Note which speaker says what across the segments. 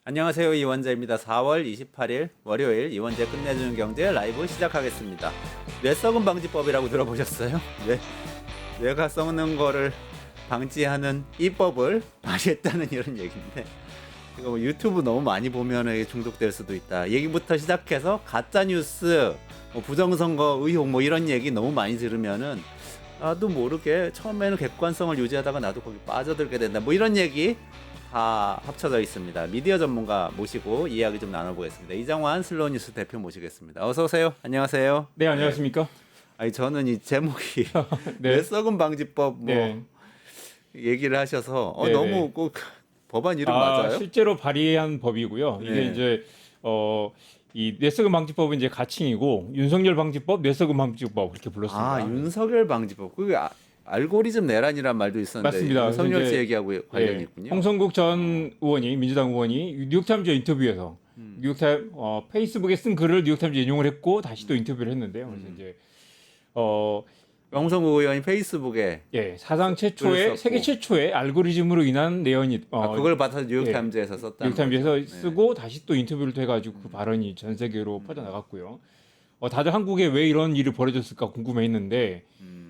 Speaker 1: 안녕하세요. 이원재입니다. 4월 28일 월요일 이원재 끝내주는 경제 라이브 시작하겠습니다. 뇌썩음 방지법이라고 들어보셨어요? 뇌가 썩는 거를 방지하는 이 법을 발의했다는 이런 얘기인데, 이거 뭐 유튜브 너무 많이 보면 중독될 수도 있다 얘기부터 시작해서 가짜뉴스, 뭐 부정선거 의혹 뭐 이런 얘기 너무 많이 들으면은 나도 모르게 처음에는 객관성을 유지하다가 나도 거기 빠져들게 된다 뭐 이런 얘기 다 합쳐져 있습니다. 미디어 전문가 모시고 이야기 좀 나눠보겠습니다. 이정환 슬로우뉴스 대표 모시겠습니다. 어서 오세요. 안녕하세요.
Speaker 2: 네, 안녕하십니까?
Speaker 1: 아니 저는 이 제목이
Speaker 2: 네.
Speaker 1: 뇌썩음 방지법 뭐
Speaker 2: 네.
Speaker 1: 얘기를 하셔서
Speaker 2: 네,
Speaker 1: 너무
Speaker 2: 네.
Speaker 1: 꼭 법안 이름 맞아요?
Speaker 2: 실제로 발의한 법이고요. 이게
Speaker 1: 네.
Speaker 2: 이제 이 뇌썩음 방지법은 이제 가칭이고 윤석열 방지법, 뇌썩음 방지법 그렇게 불렀습니다.
Speaker 1: 윤석열 방지법. 그게 알고리즘 내란이란 말도 있었는데
Speaker 2: 맞습니다.
Speaker 1: 윤석열 씨
Speaker 2: 이제,
Speaker 1: 얘기하고 관련이 있군요.
Speaker 2: 홍성국 전 의원이 민주당 의원이 뉴욕타임즈 인터뷰에서 페이스북에 쓴 글을 뉴욕타임즈 인용을 했고 다시 또 인터뷰를 했는데요. 그래서 이제
Speaker 1: 홍성국 의원이 페이스북에
Speaker 2: 사상 최초의 세계 최초의 알고리즘으로 인한 내연이
Speaker 1: 그걸 받아서 뉴욕타임즈에서 썼다.
Speaker 2: 뉴욕타임즈에서 쓰고 다시 또 인터뷰를 해가지고 그 발언이 전 세계로 퍼져나갔고요. 다들 한국에 왜 이런 일이 벌어졌을까 궁금해했는데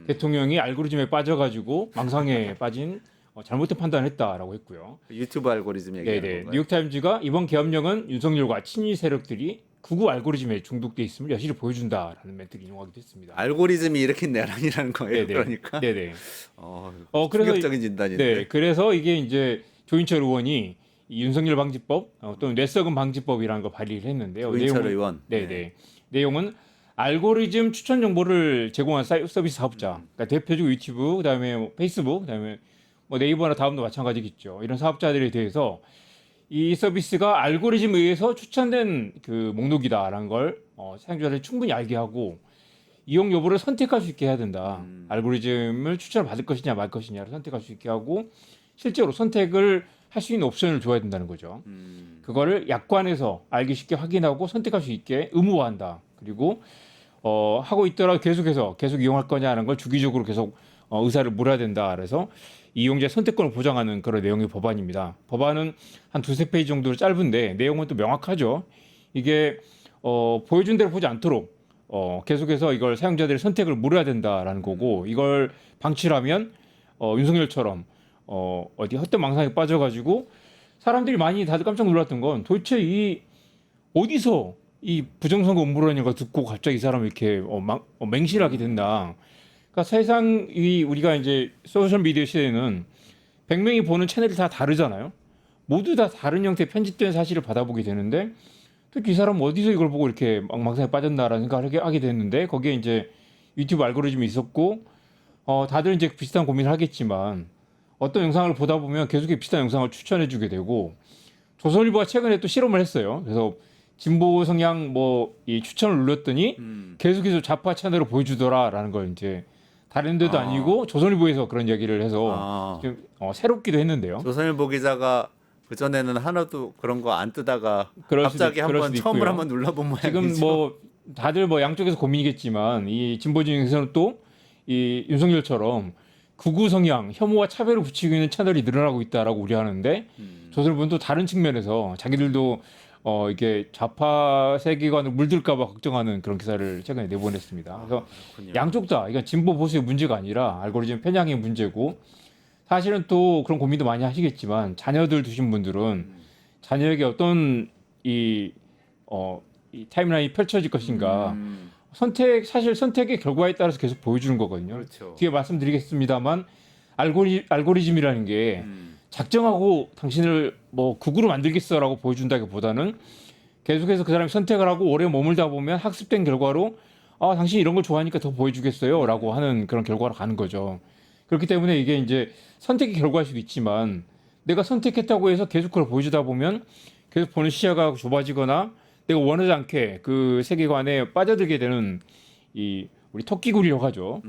Speaker 2: 대통령이 알고리즘에 빠져가지고 망상에 빠진 잘못된 판단을 했다라고 했고요.
Speaker 1: 유튜브 알고리즘 얘기하는
Speaker 2: 네네.
Speaker 1: 건가요?
Speaker 2: 뉴욕타임즈가 이번 계엄령은 윤석열과 친위 세력들이 극우 알고리즘에 중독돼 있음을 여실히 보여준다라는 멘트를 인용하기도 했습니다.
Speaker 1: 알고리즘이 일으킨 내란이라는 거예요.
Speaker 2: 네네.
Speaker 1: 그러니까.
Speaker 2: 네네.
Speaker 1: 그래서
Speaker 2: 그래서
Speaker 1: 충격적인 진단인데.
Speaker 2: 네, 그래서 이게 이제 조인철 의원이 이 윤석열 방지법 또는 뇌썩음 방지법이라는 걸 발의를 했는데요.
Speaker 1: 조인철 의원.
Speaker 2: 네네. 내용은 알고리즘 추천 정보를 제공한 서비스 사업자, 그러니까 대표적으로 유튜브, 그다음에 뭐 페이스북, 그다음에 뭐 네이버나 다음도 마찬가지겠죠. 이런 사업자들에 대해서 이 서비스가 알고리즘에 의해서 추천된 그 목록이다라는 걸 사용자들이 충분히 알게 하고 이용 여부를 선택할 수 있게 해야 된다. 알고리즘을 추천을 받을 것이냐 말 것이냐를 선택할 수 있게 하고 실제로 선택을 할 수 있는 옵션을 줘야 된다는 거죠. 그거를 약관에서 알기 쉽게 확인하고 선택할 수 있게 의무화한다. 그리고 하고 있더라도 계속 이용할 거냐는 걸 주기적으로 계속 의사를 물어야 된다. 그래서 이용자의 선택권을 보장하는 그런 내용의 법안입니다. 법안은 한 두세 페이지 정도로 짧은데 내용은 또 명확하죠. 이게 보여준 대로 보지 않도록 계속해서 이걸 사용자들의 선택을 물어야 된다라는 거고 이걸 방치하면 윤석열처럼 어디 헛된 망상에 빠져가지고 사람들이 많이 다들 깜짝 놀랐던 건 도대체 이 어디서 이 부정선거 음모론인 거 듣고 갑자기 이 사람이 이렇게 맹신하게 된다. 그러니까 세상이 우리가 이제 소셜 미디어 시대에는 100명이 보는 채널이 다 다르잖아요. 모두 다 다른 형태의 편집된 사실을 받아보게 되는데 특히 이 사람은 어디서 이걸 보고 이렇게 망상에 빠졌나라는 생각을 하게 됐는데 거기에 이제 유튜브 알고리즘이 있었고 다들 이제 비슷한 고민을 하겠지만 어떤 영상을 보다 보면 계속 비슷한 영상을 추천해주게 되고 조선일보가 최근에 또 실험을 했어요. 그래서 진보 성향 이 추천을 눌렀더니 계속해서 좌파 채널을 보여주더라라는 걸 이제 다른 데도 아니고 조선일보에서 그런 얘기를 해서 좀 새롭기도 했는데요.
Speaker 1: 조선일보 기자가 그 전에는 하나도 그런 거 안 뜨다가 갑자기 한번 처음으로 한번 눌러본 모양이죠.
Speaker 2: 지금 다들 양쪽에서 고민이겠지만 이 진보 진영에서는 또 이 윤석열처럼 극우 성향, 혐오와 차별을 붙이고 있는 채널이 늘어나고 있다라고 우려하는데 조선일보는 또 다른 측면에서 자기들도 이게 좌파 세계관을 물들까봐 걱정하는 그런 기사를 최근에 내보냈습니다. 그래서 양쪽 다 이건 진보 보수의 문제가 아니라 알고리즘 편향의 문제고 사실은 또 그런 고민도 많이 하시겠지만 자녀들 두신 분들은 자녀에게 어떤 이 타임라인이 펼쳐질 것인가 사실 선택의 결과에 따라서 계속 보여주는 거거든요.
Speaker 1: 그렇죠.
Speaker 2: 뒤에 말씀드리겠습니다만 알고리즘이라는 게 작정하고 당신을 극우로 만들겠어라고 보여준다기보다는 계속해서 그 사람이 선택을 하고 오래 머물다 보면 학습된 결과로 당신이 이런 걸 좋아하니까 더 보여주겠어요라고 하는 그런 결과로 가는 거죠. 그렇기 때문에 이게 이제 선택의 결과일 수도 있지만 내가 선택했다고 해서 계속 그걸 보여주다 보면 계속 보는 시야가 좁아지거나 내가 원하지 않게 그 세계관에 빠져들게 되는 우리 토끼굴이라고 하죠.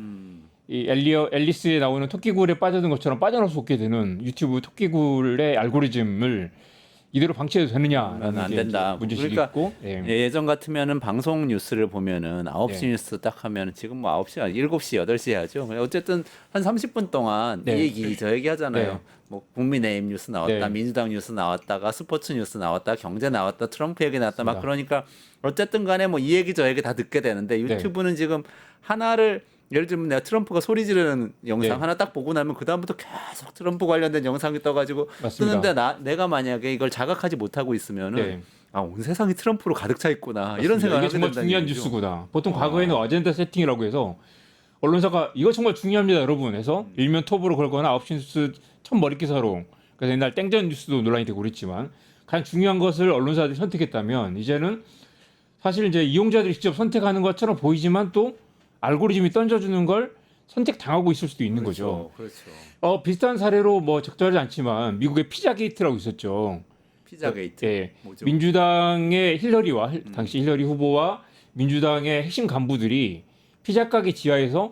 Speaker 2: 이 앨리스에 나오는 토끼굴에 빠져든 것처럼 빠져나올 수 없게 되는 유튜브 토끼굴의 알고리즘을 이대로 방치해도 되느냐라는
Speaker 1: 안
Speaker 2: 게
Speaker 1: 된다.
Speaker 2: 이제 문제식이
Speaker 1: 그러니까
Speaker 2: 있고. 예.
Speaker 1: 예전 같으면은 방송 뉴스를 보면은 9시
Speaker 2: 네.
Speaker 1: 뉴스 딱 하면은 지금 뭐 9시, 7시, 8시 해야죠. 어쨌든 한 30분 동안
Speaker 2: 네.
Speaker 1: 이 얘기 저 얘기 하잖아요.
Speaker 2: 네.
Speaker 1: 뭐 국민의힘 뉴스 나왔다,
Speaker 2: 네.
Speaker 1: 민주당 뉴스 나왔다가 스포츠 뉴스 나왔다, 경제 나왔다, 트럼프 얘기 나왔다 막
Speaker 2: 맞습니다.
Speaker 1: 그러니까 어쨌든 간에 뭐 이 얘기 저 얘기 다 듣게 되는데 유튜브는 지금 하나를 예를 들면 내가 트럼프가 소리 지르는 영상
Speaker 2: 네.
Speaker 1: 하나 딱 보고 나면 그 다음부터 계속 트럼프 관련된 영상이 떠가지고
Speaker 2: 맞습니다.
Speaker 1: 뜨는데 내가 만약에 이걸 자각하지 못하고 있으면은
Speaker 2: 네.
Speaker 1: 아, 온 세상이 트럼프로 가득 차 있구나. 이런 생각을
Speaker 2: 이게
Speaker 1: 하게
Speaker 2: 정말
Speaker 1: 된다는
Speaker 2: 중요한
Speaker 1: 얘기죠.
Speaker 2: 뉴스구나. 보통 과거에는 어젠다 세팅이라고 해서 언론사가 이거 정말 중요합니다, 여러분. 해서 일면 톱으로 걸거나 9시 뉴스 첫 머리 기사로. 그래서 옛날 땡전 뉴스도 논란이 되고 그랬지만 가장 중요한 것을 언론사들이 선택했다면 이제는 사실 이제 이용자들이 직접 선택하는 것처럼 보이지만 또 알고리즘이 던져주는 걸 선택당하고 있을 수도 있는 거죠.
Speaker 1: 그렇죠.
Speaker 2: 비슷한 사례로 뭐 적절하지 않지만 미국의 피자 게이트라고 있었죠.
Speaker 1: 피자 게이트.
Speaker 2: 예,
Speaker 1: 뭐죠?
Speaker 2: 민주당의 힐러리와 당시 힐러리 후보와 민주당의 핵심 간부들이 피자 가게 지하에서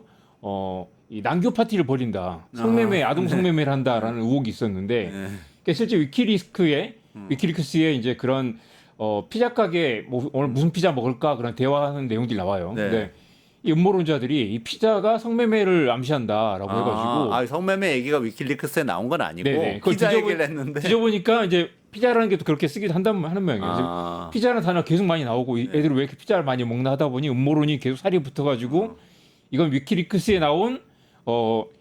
Speaker 2: 이 난교 파티를 벌인다, 성매매, 아동 성매매를 한다라는 의혹이 있었는데,
Speaker 1: 네.
Speaker 2: 그러니까 실제 위키리크스에 이제 그런 피자 가게 뭐 오늘 무슨 피자 먹을까 그런 대화하는 내용들이 나와요.
Speaker 1: 네.
Speaker 2: 근데 이 음모론자들이 이 피자가 성매매를 암시한다라고 해가지고
Speaker 1: 성매매 얘기가 위킬리크스에 나온 건 아니고
Speaker 2: 네네. 그걸
Speaker 1: 피자
Speaker 2: 뒤져보-
Speaker 1: 얘기를 했는데.
Speaker 2: 뒤져보니까 이제 피자라는 게 또 그렇게 쓰기도 하는 모양이에요.
Speaker 1: 아,
Speaker 2: 피자라는 단어가 계속 많이 나오고 애들이 왜 이렇게 피자를 많이 먹나 하다 보니 음모론이 계속 살이 붙어가지고 이건 위키리크스에 나온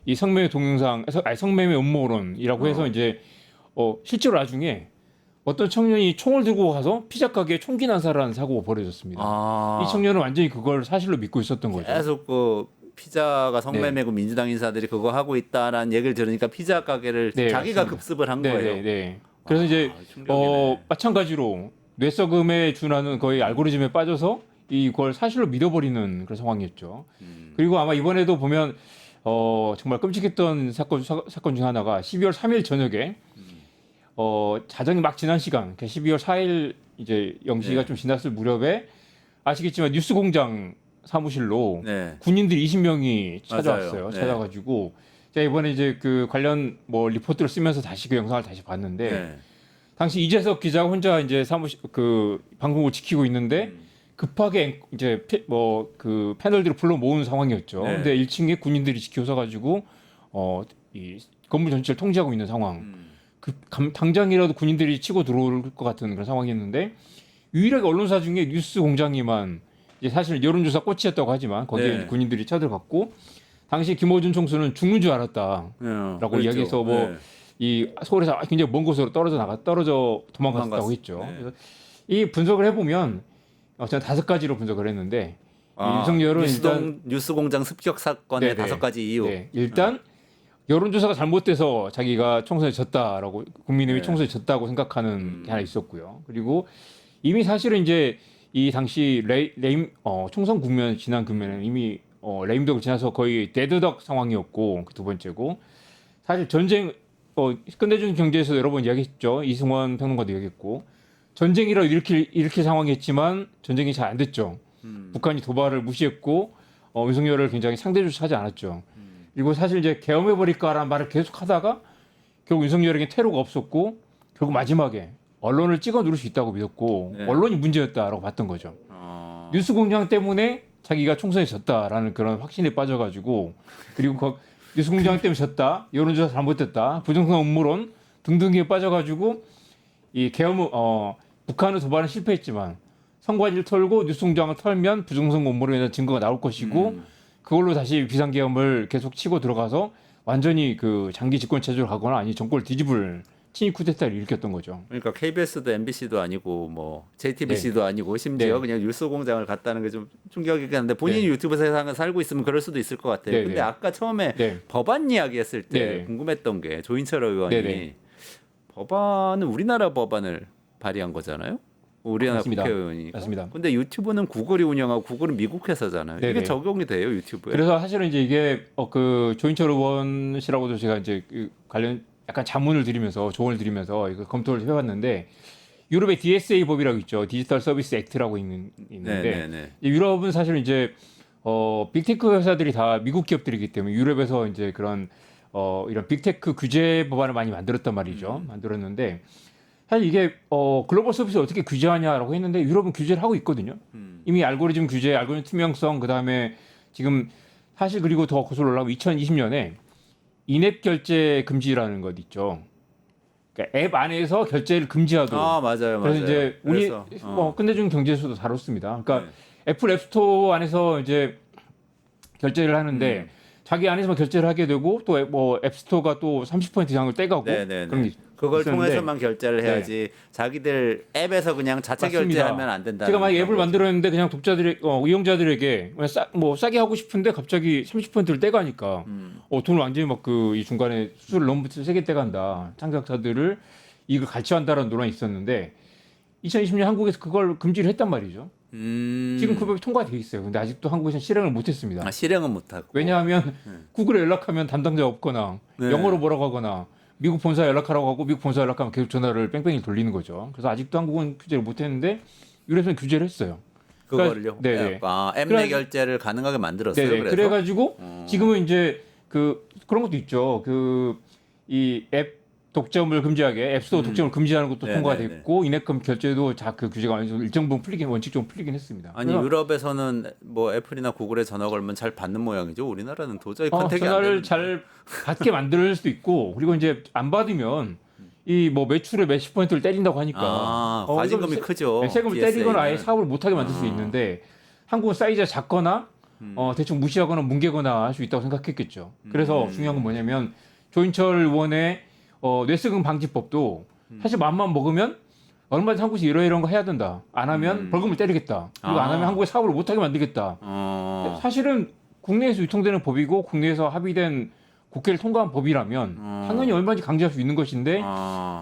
Speaker 2: 이 성매매 동영상, 성매매 음모론이라고 해서 이제 실제로 나중에 어떤 청년이 총을 들고 가서 피자 가게에 총기 난사라는 사고가 벌어졌습니다. 이 청년은 완전히 그걸 사실로 믿고 있었던 거죠.
Speaker 1: 계속 그 피자가 성매매고 민주당 인사들이 그거 하고 있다라는 얘기를 들으니까 피자 가게를
Speaker 2: 네,
Speaker 1: 자기가
Speaker 2: 맞습니다.
Speaker 1: 급습을 한
Speaker 2: 네,
Speaker 1: 거예요.
Speaker 2: 네, 네. 그래서 이제
Speaker 1: 충격이네.
Speaker 2: 마찬가지로 뇌썩음에 준하는 거의 알고리즘에 빠져서 이걸 사실로 믿어버리는 그런 상황이었죠. 그리고 아마 이번에도 보면 정말 끔찍했던 사건 중 하나가 12월 3일 저녁에 자정이 막 지난 시간, 그러니까 12월 4일 이제 0시가
Speaker 1: 네.
Speaker 2: 좀 지났을 무렵에 아시겠지만 뉴스공장 사무실로
Speaker 1: 네.
Speaker 2: 군인들 20명이 찾아왔어요.
Speaker 1: 맞아요. 네.
Speaker 2: 찾아가지고 제가 이번에 이제 그 관련 뭐 리포트를 쓰면서 다시 그 영상을 다시 봤는데
Speaker 1: 네.
Speaker 2: 당시 이재석 기자가 혼자 이제 사무실 그 방송국을 지키고 있는데 급하게 이제 뭐 그 패널들을 불러 모은 상황이었죠.
Speaker 1: 네.
Speaker 2: 근데 1층에 군인들이 지켜서 가지고 이 건물 전체를 통제하고 있는 상황. 당장이라도 군인들이 치고 들어올 것 같은 그런 상황이었는데 유일하게 언론사 중에 뉴스 공장이만 이제 사실 여론조사 꽃이었다고 하지만 거기에
Speaker 1: 네.
Speaker 2: 이제 군인들이 쳐들어갔고 당시 김어준 총수는 죽는 줄 알았다라고
Speaker 1: 그랬죠.
Speaker 2: 이야기해서 뭐
Speaker 1: 네.
Speaker 2: 이 서울에서 굉장히 먼 곳으로 떨어져 도망갔다고
Speaker 1: 도망갔어.
Speaker 2: 했죠.
Speaker 1: 네.
Speaker 2: 그래서 이 분석을 해보면 저는 5가지로 분석을 했는데 이 윤석열은 일단
Speaker 1: 뉴스공장 습격 사건의
Speaker 2: 네네.
Speaker 1: 5가지 이유.
Speaker 2: 네, 일단 여론조사가 잘못돼서 자기가 총선에 졌다라고 국민의힘이
Speaker 1: 네.
Speaker 2: 총선에 졌다고 생각하는 게 하나 있었고요. 그리고 이미 사실은 이제 이 당시 총선 국면 지난 국면에는 이미 레임덕을 지나서 거의 데드덕 상황이었고 그 두 번째고 사실 전쟁 끝내주는 경제에서 여러 번 이야기했죠. 이승원 평론가도 이야기했고 전쟁이라도 일으킬 상황이었지만 전쟁이 잘 안 됐죠. 북한이 도발을 무시했고 윤석열을 굉장히 상대조차하지 않았죠. 그리고 사실 이제 계엄해버릴까라는 말을 계속하다가 결국 윤석열에게 테러가 없었고 결국 마지막에 언론을 찍어 누를 수 있다고 믿었고
Speaker 1: 네.
Speaker 2: 언론이 문제였다라고 봤던 거죠. 뉴스공장 때문에 자기가 총선에 졌다라는 그런 확신에 빠져가지고 그리고 뉴스공장 때문에 졌다, 여론조사 잘못됐다, 부정선 음모론 등등에 빠져가지고 이 계엄 북한은 도발은 실패했지만 선관위를 털고 뉴스공장을 털면 부정선 음모론에 대한 증거가 나올 것이고 그걸로 다시 비상계엄을 계속 치고 들어가서 완전히 그 장기 집권 체제로 가거나 아니 정권을 뒤집을 친위 쿠데타를 일으켰던 거죠.
Speaker 1: 그러니까 KBS도 MBC도 아니고 뭐 JTBC도 아니고 심지어
Speaker 2: 네.
Speaker 1: 그냥 뉴스공장을 갔다는 게 좀 충격이긴 한데 본인이
Speaker 2: 네.
Speaker 1: 유튜브 세상을 살고 있으면 그럴 수도 있을 것 같아요.
Speaker 2: 네,
Speaker 1: 근데
Speaker 2: 네.
Speaker 1: 아까 처음에
Speaker 2: 네.
Speaker 1: 법안 이야기했을 때
Speaker 2: 네.
Speaker 1: 궁금했던 게 조인철 의원이
Speaker 2: 네.
Speaker 1: 법안은 우리나라 법안을 발의한 거잖아요. 우리나라
Speaker 2: 맞습니다.
Speaker 1: 국회의원이.
Speaker 2: 맞습니다.
Speaker 1: 근데 유튜브는 구글이 운영하고 구글은 미국 회사잖아요. 이게
Speaker 2: 네네.
Speaker 1: 적용이 돼요 유튜브에.
Speaker 2: 그래서 사실은 이제 이게 그 조인철 의원씨라고도 제가 이제 그 관련 약간 자문을 드리면서 조언을 드리면서 이거 검토를 해봤는데 유럽의 DSA 법이라고 있죠. 디지털 서비스 액트라고 있는데
Speaker 1: 네네네.
Speaker 2: 유럽은 사실 이제 빅테크 회사들이 다 미국 기업들이기 때문에 유럽에서 이제 그런 이런 빅테크 규제 법안을 많이 만들었단 말이죠. 만들었는데 사실 이게 글로벌 서비스를 어떻게 규제하냐라고 했는데 유럽은 규제를 하고 있거든요. 이미 알고리즘 규제, 알고리즘 투명성, 그다음에 지금 사실 그리고 더 거슬러 올라가면 2020년에 인앱 결제 금지라는 것 있죠. 그러니까 앱 안에서 결제를 금지하도록.
Speaker 1: 아, 맞아요.
Speaker 2: 그래서 이제 우리
Speaker 1: 그래서,
Speaker 2: 끝내준 경제에서도 다뤘습니다. 그러니까
Speaker 1: 네.
Speaker 2: 애플 앱스토어 안에서 이제 결제를 하는데 자기 안에서만 결제를 하게 되고 또 뭐 앱스토어가 또 30% 이상을 떼가고
Speaker 1: 네네네.
Speaker 2: 그런 게
Speaker 1: 그걸
Speaker 2: 있었는데
Speaker 1: 통해서만 결제를 해야지 자기들 앱에서 그냥 자체
Speaker 2: 맞습니다.
Speaker 1: 결제하면 안 된다.
Speaker 2: 제가 만약 앱을 만들었는데 그냥 독자들의 이용자들에게 그냥 싸게 하고 싶은데 갑자기 30%를 떼가니까 돈을 완전히 막 그 이 중간에 수수료를 너무 세게 떼간다. 창작자들을 이걸 갈취한다라는 논란이 있었는데 2020년 한국에서 그걸 금지를 했단 말이죠. 지금 그 법이 통과돼 있어요. 근데 아직도 한국에서는 실행을 못했습니다.
Speaker 1: 아, 실행은 못하고.
Speaker 2: 왜냐하면 구글에 연락하면 담당자가 없거나
Speaker 1: 네.
Speaker 2: 영어로 뭐라고 하거나 미국 본사에 연락하라고 하고 미국 본사 연락하면 계속 전화를 뺑뺑이 돌리는 거죠. 그래서 아직도 한국은 규제를 못했는데 유럽에서는 규제를 했어요.
Speaker 1: 그거를요.
Speaker 2: 네네.
Speaker 1: 앱 내 결제를 가능하게 만들었어요.
Speaker 2: 네네.
Speaker 1: 그래서
Speaker 2: 그래가지고 지금은 이제 그런 것도 있죠. 그 이 앱 독점을 금지하게 앱스토어 독점을 금지하는 것도
Speaker 1: 네네네.
Speaker 2: 통과됐고 인앱금 결제도 그 규제가 어느 정도 일정 부분 풀리긴 원칙적으로 풀리긴 했습니다.
Speaker 1: 아니 유럽에서는 뭐 애플이나 구글에 전화 걸면 잘 받는 모양이죠. 우리나라는 도저히 컨택이 안
Speaker 2: 전화를
Speaker 1: 되는데.
Speaker 2: 잘 받게 만들 수도 있고 그리고 이제 안 받으면 이 뭐 매출의 몇십 퍼센트를 때린다고 하니까
Speaker 1: 과징금이
Speaker 2: 이건
Speaker 1: 크죠.
Speaker 2: 세금을
Speaker 1: DSA 는.
Speaker 2: 때리거나 아예 사업을 못하게 만들 수 있는데 한국은 사이즈가 작거나 대충 무시하거나 뭉개거나 할 수 있다고 생각했겠죠. 그래서 중요한 건 뭐냐면 조인철 의원의 뇌세금 방지법도 사실 맘만 먹으면 얼마든지 한국에서 이러이러한 거 해야 된다. 안 하면 벌금을 때리겠다. 그리고 안 하면 한국에 사업을 못하게 만들겠다. 사실은 국내에서 유통되는 법이고 국내에서 합의된 국회를 통과한 법이라면 당연히 얼마든지 강제할 수 있는 것인데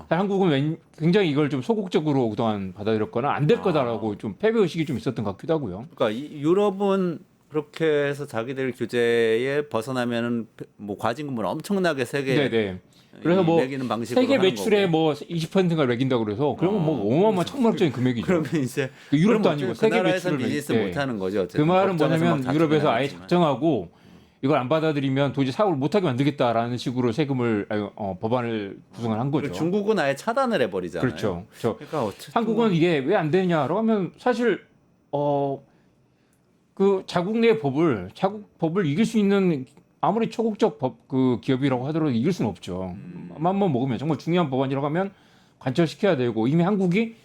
Speaker 2: 한국은 굉장히 이걸 좀 소극적으로 그동안 받아들였거나 안 될 거다라고 좀 패배 의식이 좀 있었던 것 같기도 하고요.
Speaker 1: 그러니까 유럽은 그렇게 해서 자기들 규제에 벗어나면은 뭐 과징금을 엄청나게 세게
Speaker 2: 네네. 그래서 뭐
Speaker 1: 매기는 방식으로
Speaker 2: 세계
Speaker 1: 하는
Speaker 2: 매출의
Speaker 1: 거고.
Speaker 2: 뭐 20%가 매긴다고 그래서 그러면 뭐 어마어마한 천문학적인 금액이죠.
Speaker 1: 그러면 이제
Speaker 2: 그 유럽도
Speaker 1: 그럼
Speaker 2: 아니고
Speaker 1: 그
Speaker 2: 세계
Speaker 1: 나라에서
Speaker 2: 매출을
Speaker 1: 비즈니스
Speaker 2: 네.
Speaker 1: 못 하는 거죠.
Speaker 2: 그
Speaker 1: 어쨌든.
Speaker 2: 말은
Speaker 1: 법정에서
Speaker 2: 뭐냐면
Speaker 1: 막
Speaker 2: 유럽에서
Speaker 1: 다투긴
Speaker 2: 아예
Speaker 1: 하겠지만.
Speaker 2: 작정하고 이걸 안 받아들이면 도저히 사업을 못하게 만들겠다라는 식으로 세금을 법안을 구성을 한 거죠.
Speaker 1: 그리고 중국은 아예 차단을 해버리잖아요.
Speaker 2: 그렇죠.
Speaker 1: 그러니까 어쨌든
Speaker 2: 한국은 이게 왜 안 되냐라고 하면 사실 그 자국 내 법을 이길 수 있는 아무리 초국적 그 기업이라고 하더라도 이길 수는 없죠. 맘만 먹으면 정말 중요한 법안이라고 하면 관철시켜야 되고 이미 한국이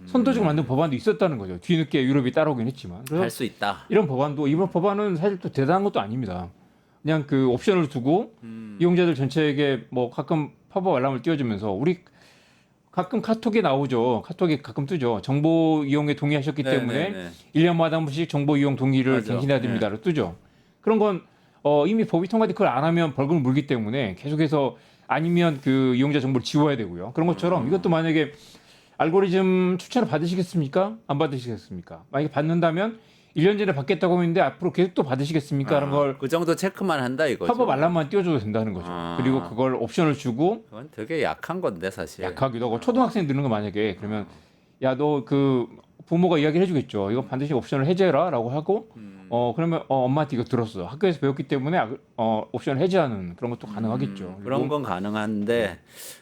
Speaker 2: 선도적으로 만든 법안도 있었다는 거죠. 뒤늦게 유럽이 따라오긴 했지만. 그래서
Speaker 1: 할 수 있다.
Speaker 2: 이런 법안은 사실 또 대단한 것도 아닙니다. 그냥 그 옵션을 두고 이용자들 전체에게 뭐 가끔 팝업 알람을 띄워주면서 우리 가끔 카톡에 나오죠. 카톡에 가끔 뜨죠. 정보 이용에 동의하셨기 때문에
Speaker 1: 네네네.
Speaker 2: 1년마다 한 번씩 정보 이용 동의를
Speaker 1: 맞아.
Speaker 2: 갱신해야 됩니다로 뜨죠. 그런 건 이미 법이 통과돼 그걸 안 하면 벌금을 물기 때문에 계속해서 아니면 그 이용자 정보를 지워야 되고요. 그런 것처럼 이것도 만약에 알고리즘 추천을 받으시겠습니까? 안 받으시겠습니까? 만약에 받는다면 1년 전에 받겠다고 했는데 앞으로 계속 또 받으시겠습니까? 라는 걸
Speaker 1: 그 정도 체크만 한다 이거죠.
Speaker 2: 팝업 알람만 띄워줘도 된다는 거죠. 그리고 그걸 옵션을 주고
Speaker 1: 그건 되게 약한 건데 사실.
Speaker 2: 약하기도 하고 초등학생 듣는 거 만약에 그러면 야 너 그 부모가 이야기를 해주겠죠. 이거 반드시 옵션을 해제해라라고 하고 그러면 엄마한테 이거 들었어. 학교에서 배웠기 때문에 옵션을 해제하는 그런 것도 가능하겠죠.
Speaker 1: 그런 건 가능한데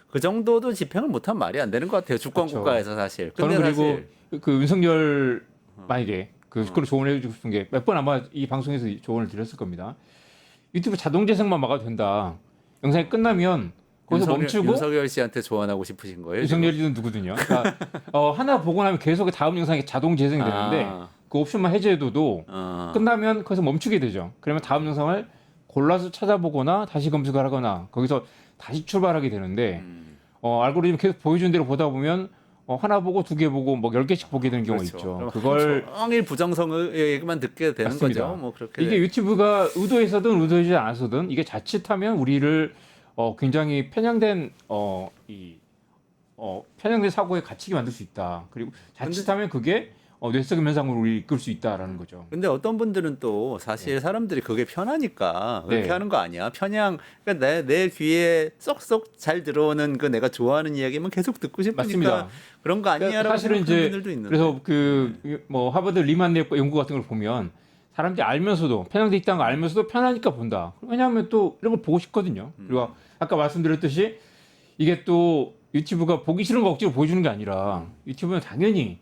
Speaker 1: 그 정도도 집행을 못하면 말이 안 되는 것 같아요. 주권
Speaker 2: 그렇죠.
Speaker 1: 국가에서 사실. 근데
Speaker 2: 저는 그리고
Speaker 1: 사실
Speaker 2: 그 윤석열 만약에 그걸 조언을 해주고 싶은 게 몇 번 아마 이 방송에서 조언을 드렸을 겁니다. 유튜브 자동 재생만 막아도 된다. 영상이 끝나면 거기서 멈추고
Speaker 1: 윤석열 씨한테 조언하고 싶으신 거예요? 지금?
Speaker 2: 윤석열이든 누구든요. 그러니까 하나 보고 나면 계속 다음 영상이 자동 재생이 되는데 그 옵션만 해제해둬도 끝나면 거기서 멈추게 되죠. 그러면 다음 영상을 골라서 찾아보거나 다시 검색을 하거나 거기서 다시 출발하게 되는데 알고리즘 계속 보여준 대로 보다 보면 하나 보고 두 개 보고 뭐 10개씩 보게 되는 경우가
Speaker 1: 그렇죠.
Speaker 2: 있죠.
Speaker 1: 그럼
Speaker 2: 그걸
Speaker 1: 종일 부정성 얘기만 듣게 되는
Speaker 2: 맞습니다.
Speaker 1: 거죠. 뭐 그렇게
Speaker 2: 이게 유튜브가 의도해서든 의도하지 않아서든 이게 자칫하면 우리를 굉장히 편향된 편향된 사고에 갇히게 만들 수 있다. 그리고 자칫하면 그게 뇌세금 현상으로 우리 이끌 수 있다라는 거죠.
Speaker 1: 근데 어떤 분들은 또 사실 사람들이 그게 편하니까 그렇게
Speaker 2: 네.
Speaker 1: 하는 거 아니야? 편향 그러니까 내 귀에 쏙쏙 잘 들어오는 그 내가 좋아하는 이야기만 계속 듣고 싶으니까
Speaker 2: 맞습니다.
Speaker 1: 그런 거 아니냐라고
Speaker 2: 사실은
Speaker 1: 생각하는
Speaker 2: 이제
Speaker 1: 분들도 있는데.
Speaker 2: 그래서 그 뭐 하버드 리만 연구 같은 걸 보면 사람들이 알면서도 편향돼 있다는 걸 알면서도 편하니까 본다. 왜냐하면 또 이런 걸 보고 싶거든요. 그리고 아까 말씀드렸듯이 이게 또 유튜브가 보기 싫은 거 억지로 보여주는 게 아니라 유튜브는 당연히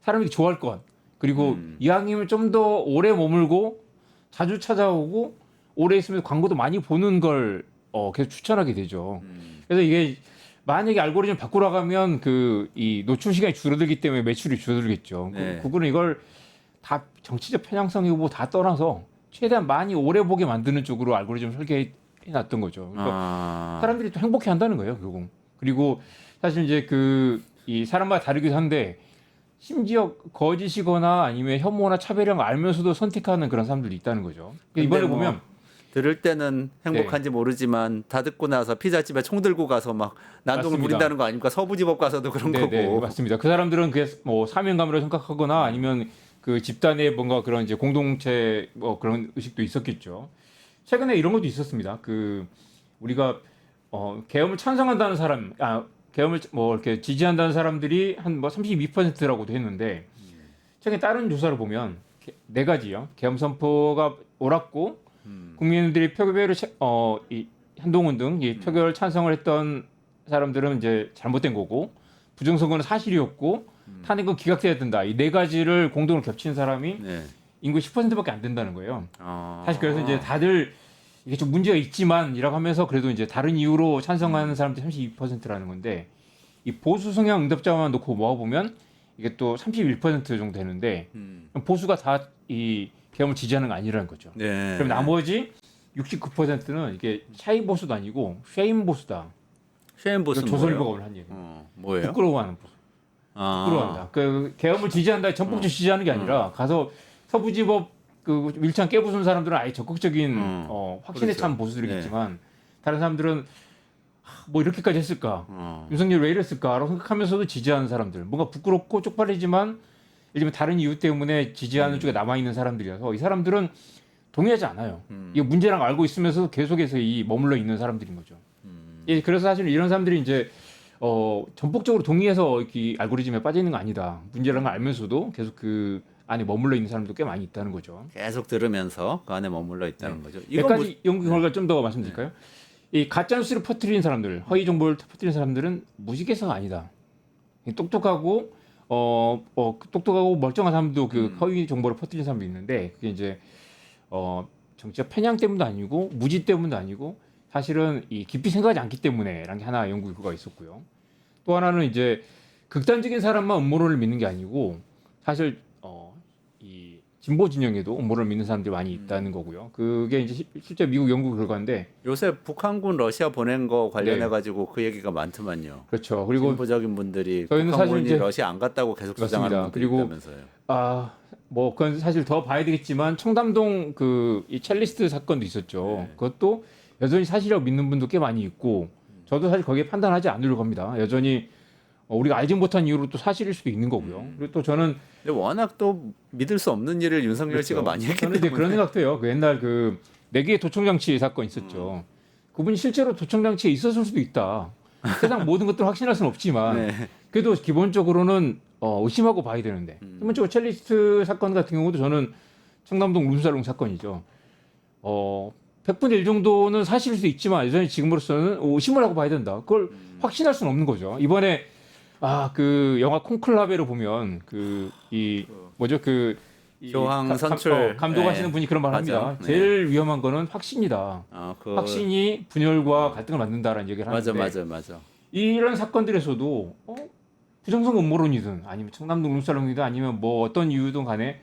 Speaker 2: 사람들이 좋아할 것. 그리고 이왕이면 좀 더 오래 머물고 자주 찾아오고 오래 있으면 광고도 많이 보는 걸 계속 추천하게 되죠. 그래서 이게 만약에 알고리즘 바꾸러 가면 그 이 노출 시간이 줄어들기 때문에 매출이 줄어들겠죠.
Speaker 1: 네.
Speaker 2: 구글은 이걸 다 정치적 편향성이고 뭐 다 떠나서 최대한 많이 오래 보게 만드는 쪽으로 알고리즘 설계해 놨던 거죠. 그러니까 사람들이 또 행복해 한다는 거예요, 결국. 그리고 사실 이제 그 이 사람마다 다르기도 한데 심지어 거짓이거나 아니면 혐오나 차별이란 걸 알면서도 선택하는 그런 사람들도 있다는 거죠.
Speaker 1: 근데
Speaker 2: 이번에
Speaker 1: 뭐
Speaker 2: 보면
Speaker 1: 들을 때는 행복한지 모르지만 다 듣고 나서 피자집에 총 들고 가서 막 난동을
Speaker 2: 맞습니다.
Speaker 1: 부린다는 거 아닙니까? 서부지법 가서도 그런
Speaker 2: 네,
Speaker 1: 거고.
Speaker 2: 맞습니다. 그 사람들은 그게 뭐 사명감으로 생각하거나 아니면 그 집단의 뭔가 그런 이제 공동체 뭐 그런 의식도 있었겠죠. 최근에 이런 것도 있었습니다. 그 우리가 계엄을 찬성한다는 사람, 계엄을 뭐 이렇게 지지한다는 사람들이 한 뭐 32%라고도 했는데 최근에 다른 조사를 보면 네 가지요. 계엄 선포가 옳았고 국민들이 표결을 이 한동훈 등 이 표결 찬성을 했던 사람들은 이제 잘못된 거고 부정선거는 사실이었고 탄핵은 기각돼야 된다. 이 네 가지를 공동으로 겹친 사람이
Speaker 1: 네.
Speaker 2: 인구 10%밖에 안 된다는 거예요.
Speaker 1: 아.
Speaker 2: 사실 그래서 이제 다들 이게 좀 문제가 있지만이라고 하면서 그래도 이제 다른 이유로 찬성하는 사람들이 32%라는 건데 이 보수 성향 응답자만 놓고 모아보면 이게 또 31% 정도 되는데 보수가 다 이 계엄을 지지하는 거 아니라는 거죠.
Speaker 1: 네.
Speaker 2: 그럼 나머지 69%는 이게 샤이 보수도 아니고 쉐임 보수다.
Speaker 1: 쉐임 보스
Speaker 2: 조선일보가 오늘 한 얘기.
Speaker 1: 뭐예요?
Speaker 2: 부끄러워하는 보수. 부끄러워한다. 그 계엄을 지지한다, 전폭적으로 지지하는 게 아니라 가서 서부지법 그 밀착 깨부순 사람들은 아예 적극적인 확신에
Speaker 1: 그렇죠.
Speaker 2: 찬 보수들이겠지만 다른 사람들은 뭐 이렇게까지 했을까? 윤석열 왜 이랬을까라고 생각하면서도 지지하는 사람들. 뭔가 부끄럽고 쪽팔리지만 예를 들면 다른 이유 때문에 지지하는 쪽에 남아 있는 사람들이라서 이 사람들은 동의하지 않아요. 이게 문제랑 알고 있으면서 계속해서 이 머물러 있는 사람들인 거죠. 예, 그래서 사실 이런 사람들이 이제 전폭적으로 동의해서 이 알고리즘에 빠져 있는 거 아니다. 문제라는 걸 알면서도 계속 그 안에 머물러 있는 사람도 꽤 많이 있다는 거죠.
Speaker 1: 계속 들으면서 그 안에 머물러 있다는 거죠.
Speaker 2: 몇
Speaker 1: 이건
Speaker 2: 가지 연구 결과 좀 더 말씀드릴까요? 이 가짜 뉴스를 퍼뜨리는 사람들, 허위 정보를 퍼뜨리는 사람들은 무지개서가 아니다. 똑똑하고 똑똑하고 멀쩡한 사람도 그 허위 정보를 퍼뜨리는 사람도 있는데 그게 이제 정치적 편향 때문도 아니고 무지 때문도 아니고 사실은 이 깊이 생각하지 않기 때문에라는 게 하나 연구 결과가 있었고요. 또 하나는 이제 극단적인 사람만 음모론을 믿는 게 아니고 사실 이 진보 진영에도 음모론을 믿는 사람들이 많이 있다는 거고요. 그게 이제 실제 미국 연구 결과인데
Speaker 1: 요새 북한군 러시아 보낸 거 관련해 가지고 그 얘기가 많더만요.
Speaker 2: 그렇죠. 그리고
Speaker 1: 진보적인 분들이
Speaker 2: 저희는 사실
Speaker 1: 북한군이
Speaker 2: 이제
Speaker 1: 러시아 안 갔다고 계속 주장하는
Speaker 2: 맞습니다.
Speaker 1: 분들이
Speaker 2: 그리고
Speaker 1: 있다면서요.
Speaker 2: 뭐 그건 사실 더 봐야 되겠지만 청담동 그 이 첼리스트 사건도 있었죠. 그것도 여전히 사실이라고 믿는 분도 꽤 많이 있고 저도 사실 거기에 판단하지 않으려고 합니다. 여전히 우리가 알지 못한 이유로 또 사실일 수도 있는 거고요. 그리고 또 저는
Speaker 1: 근데 워낙 또 믿을 수 없는 일을 윤석열 씨가 많이 했기
Speaker 2: 저는
Speaker 1: 때문에
Speaker 2: 이제 그런 생각도 해요. 그 옛날 그 내기의 도청장치 사건 있었죠. 그분이 실제로 도청장치에 있었을 수도 있다. 세상 모든 것들을 확신할 수는 없지만
Speaker 1: 네.
Speaker 2: 그래도 기본적으로는 의심하고 봐야 되는데 기본적으로 첼리스트 사건 같은 경우도 저는 청담동 룸살롱 사건이죠. 100분의 1 정도는 사실일 수 있지만 여전히 지금으로서는 의심을 하고 봐야 된다. 그걸 확신할 수는 없는 거죠. 이번에 그 영화 콘클라베로 보면 이
Speaker 1: 교황 선출
Speaker 2: 감독하시는 분이 그런 말
Speaker 1: 맞아.
Speaker 2: 합니다. 제일 위험한 거는 확신이다.
Speaker 1: 그
Speaker 2: 확신이 분열과 갈등을 만든다라는 얘기를 하는데
Speaker 1: 맞아.
Speaker 2: 이런 사건들에서도 부정선거 음모론이든 아니면 청남동 룸살롱이든 아니면 뭐 어떤 이유든 간에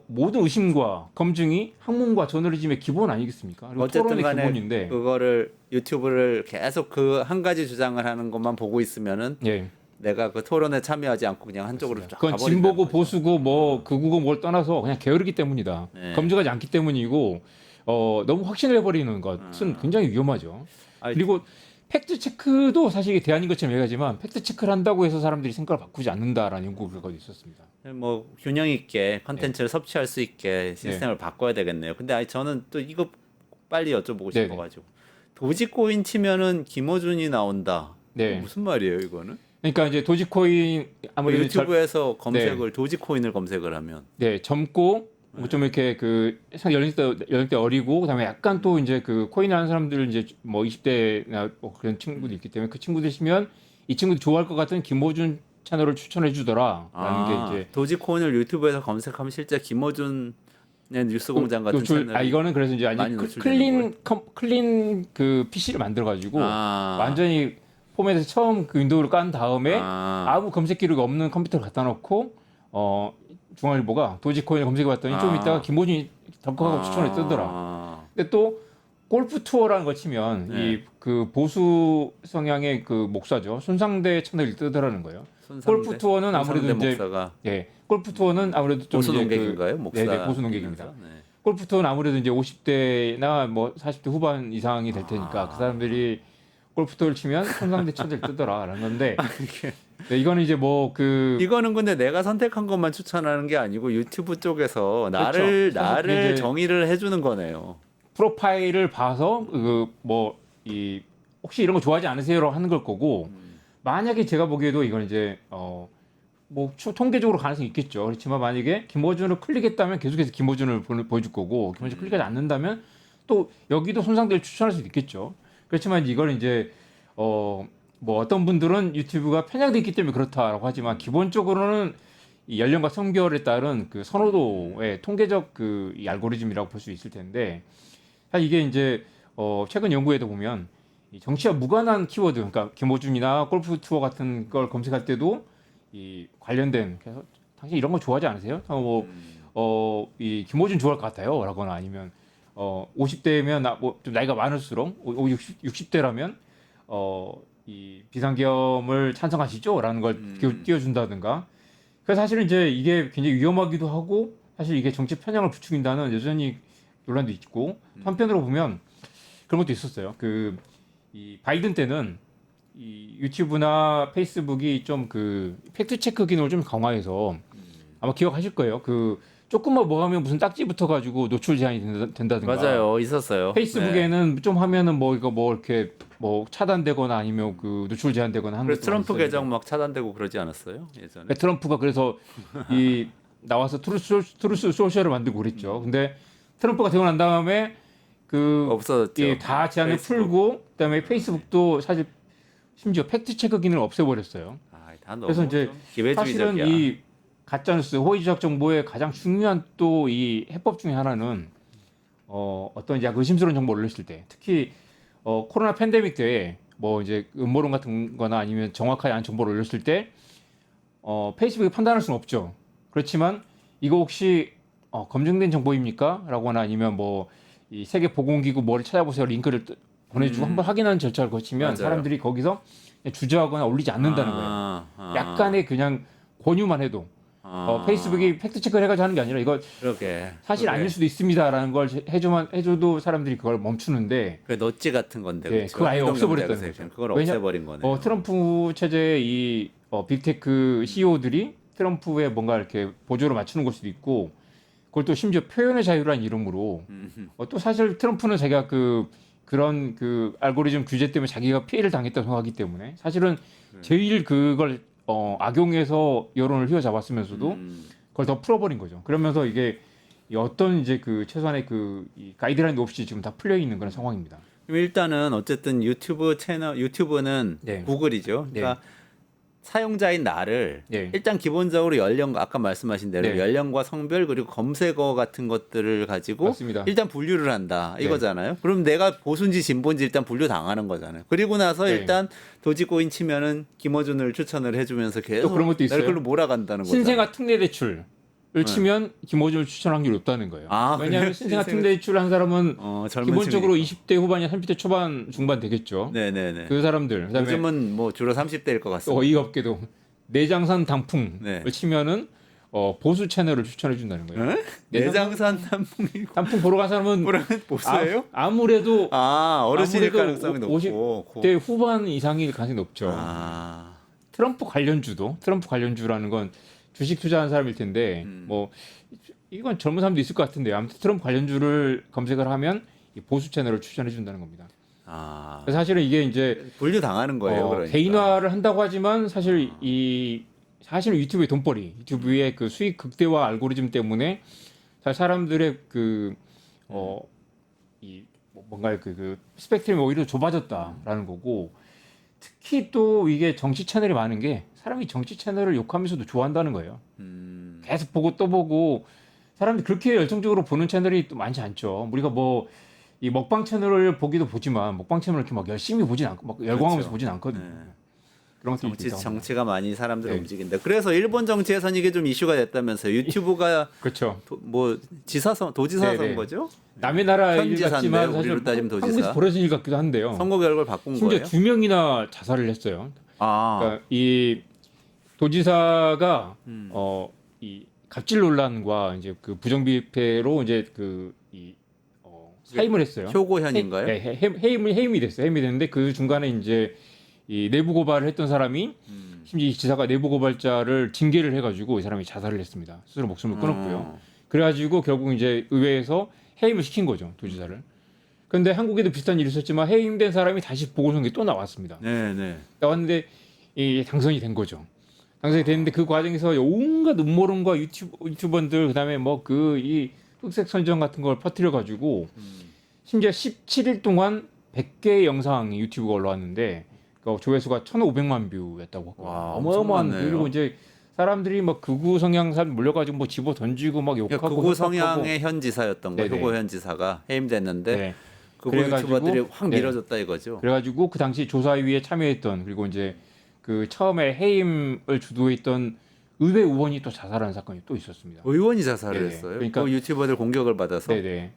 Speaker 2: 모든 의심과 검증이 학문과 저널리즘의 기본 아니겠습니까? 그리고
Speaker 1: 어쨌든
Speaker 2: 토론의
Speaker 1: 간에
Speaker 2: 기본인데
Speaker 1: 그거를 유튜브를 계속 그 한 가지 주장을 하는 것만 보고 있으면은
Speaker 2: 예.
Speaker 1: 내가 그 토론에 참여하지 않고 그냥 한쪽으로 쫙
Speaker 2: 그건
Speaker 1: 가버린다는
Speaker 2: 진보고
Speaker 1: 거죠.
Speaker 2: 보수고 뭐 극우고 뭘 떠나서 그냥 게으르기 때문이다.
Speaker 1: 네.
Speaker 2: 검증하지 않기 때문이고 너무 확신을 해버리는 것은 굉장히 위험하죠.
Speaker 1: 아니,
Speaker 2: 그리고 팩트 체크도 사실 이게 대안인 것처럼 얘기하지만 팩트 체크를 한다고 해서 사람들이 생각을 바꾸지 않는다라는 연구 결과도 있었습니다.
Speaker 1: 뭐 균형 있게 컨텐츠를 섭취할 수 있게 시스템을 바꿔야 되겠네요. 근데 저는 또 이거 빨리 여쭤보고
Speaker 2: 네네.
Speaker 1: 싶어가지고 도지코인 치면은 김어준이 나온다.
Speaker 2: 네.
Speaker 1: 무슨 말이에요 이거는?
Speaker 2: 그러니까 이제 도지코인 아무래도
Speaker 1: 유튜브에서 검색을 도지코인을 검색을 하면
Speaker 2: 젊고 좀 이렇게 그 연령대 어리고 그다음에 약간 또 이제 그 코인 하는 사람들 이제 뭐 20대나 뭐 그런 친구들이 있기 때문에 그 친구들이시면 이 친구들 좋아할 것 같은 김호준 채널을 추천해 주더라라는 게 이제
Speaker 1: 도지코인을 유튜브에서 검색하면 실제 김어준의 뉴스공장 같은 채널이
Speaker 2: 이거는 그래서 이제 아주
Speaker 1: 많이 노출되는
Speaker 2: 클린 그 PC를 만들어 가지고
Speaker 1: 아.
Speaker 2: 완전히 포맷에서 처음 그 윈도우를 깐 다음에 아무 검색 기록이 없는 컴퓨터를 갖다 놓고 중앙일보가 도지코인을 검색해 봤더니 좀 이따가 김호준이 덕하고 추천을 뜨더라. 근데 또 골프 투어라는 걸 치면
Speaker 1: 네.
Speaker 2: 이 그 보수 성향의 그 목사죠. 손상대 채널이 뜨더라는 거예요. 골프 투어는 아무래도 이제
Speaker 1: 목사가
Speaker 2: 골프 투어는 아무래도 좀
Speaker 1: 보수
Speaker 2: 이제
Speaker 1: 농객인가요? 목사.
Speaker 2: 네, 보수 농객입니다.
Speaker 1: 네.
Speaker 2: 골프 투어는 아무래도 이제 50대나 뭐 40대 후반 이상이 될 테니까 그 사람들이 골프 투어를 치면 손상대 채널이 뜨더라라는 건데 네, 이거는 이제 뭐 그
Speaker 1: 이거는 근데 내가 선택한 것만 추천하는 게 아니고 유튜브 쪽에서 나를
Speaker 2: 그렇죠. 이제
Speaker 1: 정의를 해주는 거네요.
Speaker 2: 프로파일을 봐서 그 뭐 이 혹시 이런 거 좋아하지 않으세요라고 하는 걸 거고 만약에 제가 보기에도 이건 이제 뭐 통계적으로 가능성이 있겠죠. 그렇지만 만약에 김어준을 클릭했다면 계속해서 김어준을 보여줄 거고 김어준 클릭하지 않는다면 또 여기도 손상대를 추천할 수도 있겠죠. 그렇지만 이걸 이제 뭐 어떤 분들은 유튜브가 편향돼 있기 때문에 그렇다라고 하지만 기본적으로는 이 연령과 성별에 따른 그 선호도의 통계적 이 알고리즘이라고 볼 수 있을 텐데 사실 이게 이제 최근 연구에도 보면 이 정치와 무관한 키워드, 그러니까 김호준이나 골프 투어 같은 걸 검색할 때도 이 관련된 그래서 당신 이런 거 좋아하지 않으세요? 이 김호준 좋아할 것 같아요.라거나 아니면 50대면 좀 나이가 많을수록 60대라면 이 비상계엄을 찬성하시죠?라는 걸 띄워준다든가. 그래서 사실은 이제 이게 굉장히 위험하기도 하고 사실 이게 정치 편향을 부추긴다는 여전히 논란도 있고 한편으로 보면 그런 것도 있었어요. 이 바이든 때는 이 유튜브나 페이스북이 좀 그 팩트 체크 기능을 좀 강화해서 아마 기억하실 거예요. 그 조금만 뭐 하면 무슨 딱지 붙어가지고 노출 제한이 된다든가.
Speaker 1: 맞아요, 있었어요.
Speaker 2: 페이스북에는 좀 하면은 뭐 이거 뭐 이렇게 뭐 차단되거나 아니면 그 노출 제한되거나 하는
Speaker 1: 그래서
Speaker 2: 것도
Speaker 1: 트럼프
Speaker 2: 많이
Speaker 1: 계정 막 차단되고 그러지 않았어요 예전에?
Speaker 2: 트럼프가 그래서 이 나와서 트루스 소셜을 만들고 그랬죠. 근데 트럼프가 되고 난 다음에
Speaker 1: 없어졌죠.
Speaker 2: 다 제한을
Speaker 1: 페이스북.
Speaker 2: 풀고 그다음에 페이스북도 사실 심지어 팩트 체크 기능을 없애버렸어요.
Speaker 1: 다 너무
Speaker 2: 그래서 이제
Speaker 1: 기회주의적이야.
Speaker 2: 사실은 이 가짜뉴스, 호의적 정보의 가장 중요한 또 이 해법 중에 하나는 어떤 이제 의심스러운 정보를 올렸을 때, 특히 코로나 팬데믹 때 뭐 이제 음모론 같은거나 아니면 정확하지 않은 정보를 올렸을 때 페이스북이 판단할 수는 없죠. 그렇지만 이거 혹시 검증된 정보입니까?라거나 아니면 뭐 이 세계 보건기구 뭐를 찾아보세요 링크를 보내주고 한번 확인하는 절차를 거치면
Speaker 1: 맞아요.
Speaker 2: 사람들이 거기서 주저하거나 올리지 않는다는 거예요. 약간의 그냥 권유만 해도 페이스북이 팩트 체크를 해가지고 하는 게 아니라 이거
Speaker 1: 그러게.
Speaker 2: 사실 아닐 수도 있습니다라는 걸 해줘도 사람들이 그걸 멈추는데
Speaker 1: 그 너찌 같은 건데.
Speaker 2: 네,
Speaker 1: 그렇죠?
Speaker 2: 그걸 아예
Speaker 1: 행동
Speaker 2: 없애버렸다는
Speaker 1: 경제
Speaker 2: 거죠.
Speaker 1: 그걸
Speaker 2: 왜냐-
Speaker 1: 없애버린 거네요.
Speaker 2: 트럼프 체제의 이 빅테크 CEO들이 트럼프에 뭔가 이렇게 보조를 맞추는 걸 수도 있고 그걸 또 심지어 표현의 자유라는 이름으로 또 사실 트럼프는 자기가 그런 알고리즘 규제 때문에 자기가 피해를 당했다고 생각하기 때문에 사실은 제일 그걸 악용해서 여론을 휘어잡았으면서도 그걸 더 풀어버린 거죠. 그러면서 이게 어떤 이제 최소한의 이 가이드라인 없이 지금 다 풀려 있는 그런 상황입니다.
Speaker 1: 그럼 일단은 어쨌든 유튜브는
Speaker 2: 네.
Speaker 1: 구글이죠. 그러니까 사용자인 나를
Speaker 2: 네.
Speaker 1: 일단 기본적으로 연령 아까 말씀하신 대로
Speaker 2: 네.
Speaker 1: 연령과 성별 그리고 검색어 같은 것들을 가지고
Speaker 2: 맞습니다.
Speaker 1: 일단 분류를 한다
Speaker 2: 네.
Speaker 1: 이거잖아요. 그럼 내가 보수인지 진보인지 일단 분류 당하는 거잖아요. 그리고 나서
Speaker 2: 네.
Speaker 1: 일단 도지코인 치면은 김어준을 추천을 해주면서 계속
Speaker 2: 또 그런 것도 있어요.
Speaker 1: 나를 글로 몰아간다는 거잖아요.
Speaker 2: 신생아 특례 대출을 치면 김호준을 추천할 확률이 없다는 거예요. 왜냐하면
Speaker 1: 그래요?
Speaker 2: 신생아 특례 대출을 한 사람은
Speaker 1: 젊은
Speaker 2: 기본적으로
Speaker 1: 층이니까.
Speaker 2: 20대 후반이나 30대 초반 중반 되겠죠.
Speaker 1: 네네네.
Speaker 2: 그 사람들. 그다음에
Speaker 1: 요즘은 뭐 주로 30대일 것
Speaker 2: 또
Speaker 1: 같습니다.
Speaker 2: 어이가 없게도 내장산 단풍을
Speaker 1: 네.
Speaker 2: 치면은 보수 채널을 추천해 준다는 거예요.
Speaker 1: 응? 내장산 단풍이
Speaker 2: 단풍 보러 간 사람은
Speaker 1: 보수예요?
Speaker 2: 아무래도
Speaker 1: 어르신일
Speaker 2: 아무래도
Speaker 1: 가능성이 높고
Speaker 2: 50대 후반 이상일 가능성이 높죠.
Speaker 1: 아,
Speaker 2: 트럼프 관련주라는 건 주식 투자한 사람일 텐데 뭐 이건 젊은 사람도 있을 것 같은데요. 아무튼 트럼프 관련주를 검색을 하면 이 보수 채널을 추천해 준다는 겁니다. 그래서 사실은 이게 이제
Speaker 1: 분류 당하는 거예요. 그러니까.
Speaker 2: 개인화를 한다고 하지만 사실 사실은 유튜브의 돈벌이, 유튜브의 그 수익 극대화 알고리즘 때문에 사실 사람들의 이 뭔가 그 스펙트럼이 오히려 좁아졌다라는 거고, 특히 또 이게 정치 채널이 많은 게 사람이 정치 채널을 욕하면서도 좋아한다는 거예요. 계속 보고 또 보고 사람들이 그렇게 열정적으로 보는 채널이 또 많지 않죠. 우리가 뭐 이 먹방 채널을 보기도 보지만 먹방 채널을 이렇게 막 열심히 보진 않고 막 열광하면서
Speaker 1: 그렇죠.
Speaker 2: 보진 않거든요.
Speaker 1: 네.
Speaker 2: 그런 것도 있다고
Speaker 1: 정치가 많이 사람들을
Speaker 2: 네.
Speaker 1: 움직인다. 그래서 일본 정치에서는 이게 좀 이슈가 됐다면서요. 유튜브가
Speaker 2: 그렇죠.
Speaker 1: 뭐 도지사
Speaker 2: 네네.
Speaker 1: 선거죠?
Speaker 2: 남의 나라 일
Speaker 1: 현지사인데
Speaker 2: 같지만 사실
Speaker 1: 우리로 따지면 도지사.
Speaker 2: 한국에서 벌어진 일 같기도 한데요.
Speaker 1: 선거 결과를 바꾼
Speaker 2: 심지어
Speaker 1: 거예요?
Speaker 2: 2명이나 자살을 했어요.
Speaker 1: 아,
Speaker 2: 그러니까 이 도지사가 이 갑질 논란과 이제 그 부정비패로 이제 사임을 했어요.
Speaker 1: 효고현인가요?
Speaker 2: 해임이 됐어요. 해임이 됐는데 그 중간에 이제 이 내부 고발을 했던 사람이 심지어 이 지사가 내부 고발자를 징계를 해가지고 이 사람이 자살을 했습니다. 스스로 목숨을 끊었고요. 그래가지고 결국 이제 의회에서 해임을 시킨 거죠, 도지사를. 그런데 한국에도 비슷한 일이 있었지만 해임된 사람이 다시 보궐선거에 또 나왔습니다.
Speaker 1: 네.
Speaker 2: 나왔는데 이 당선이 된 거죠. 당선이 됐는데 그 과정에서 온갖 음모론과 유튜버들 그다음에 뭐 이 흑색 선전 같은 걸 퍼뜨려 가지고 심지어 17일 동안 100개의 영상이 유튜브가 올라왔는데 그 조회수가 1,500만 뷰였다고 하고
Speaker 1: 와,
Speaker 2: 어마어마한.
Speaker 1: 엄청 많네요.
Speaker 2: 그리고 이제 사람들이 막 극우 성향 사람 몰려가지고 뭐 집어 던지고 막
Speaker 1: 그러니까
Speaker 2: 욕하고
Speaker 1: 극우
Speaker 2: 협박하고.
Speaker 1: 성향의 현 지사였던 거예요.
Speaker 2: 네네.
Speaker 1: 효고현 지사가 해임됐는데
Speaker 2: 네.
Speaker 1: 극우
Speaker 2: 그래가지고,
Speaker 1: 유튜버들이 확
Speaker 2: 네.
Speaker 1: 밀어줬다 이거죠.
Speaker 2: 그래가지고 그 당시 조사위에 참여했던 그리고 이제 그 처음에 해임을 주도했던 의회 의원이 또 자살하는 사건이 또 있었습니다.
Speaker 1: 의원이 자살을
Speaker 2: 네네.
Speaker 1: 했어요.
Speaker 2: 그러니까
Speaker 1: 그 유튜버들 공격을 받아서.
Speaker 2: 네네.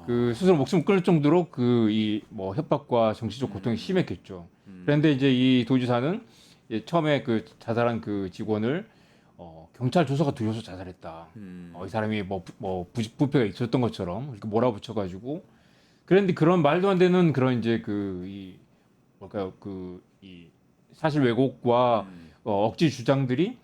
Speaker 2: 그 스스로 목숨을 끊을 정도로 그 이 뭐 협박과 정신적 고통이 심했겠죠. 그런데 이제 이 도지사는 이제 처음에 그 자살한 그 직원을 경찰 조사가 두려워서 자살했다. 이 사람이 부패가 있었던 것처럼 이렇게 몰아붙여가지고. 그런데 그런 말도 안 되는 그런 이제 뭘까요 이 사실 왜곡과 억지 주장들이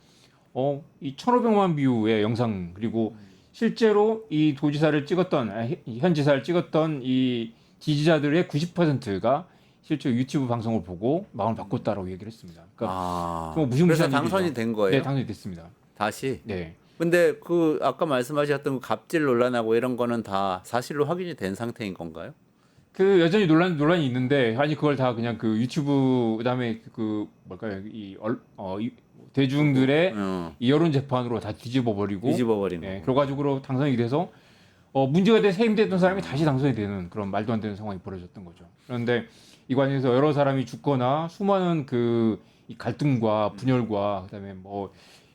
Speaker 2: 이 1,500만 뷰의 영상 그리고 실제로 이 도지사를 찍었던 현 지사를 찍었던 이 지지자들의 90%가 실제 유튜브 방송을 보고 마음을 바꿨다라고 얘기를 했습니다. 그러니까 뭐
Speaker 1: 그래서
Speaker 2: 무시무시한
Speaker 1: 당선이
Speaker 2: 일이죠.
Speaker 1: 된 거예요?
Speaker 2: 네, 당선이 됐습니다.
Speaker 1: 다시.
Speaker 2: 네.
Speaker 1: 근데 그 아까 말씀하셨던 그 갑질 논란하고 이런 거는 다 사실로 확인이 된 상태인 건가요?
Speaker 2: 그 여전히 논란이 있는데 아니 그걸 다 그냥 그 유튜브 그다음에 뭘까요 이 대중들의 이 여론 재판으로 다 뒤집어 버리고
Speaker 1: 뒤집어버린 거.
Speaker 2: 결과적으로 당선이 돼서 문제가 돼서 해임됐던 사람이 다시 당선이 되는 그런 말도 안 되는 상황이 벌어졌던 거죠. 그런데 이 과정에서 여러 사람이 죽거나 수많은 이 갈등과 분열과 그다음에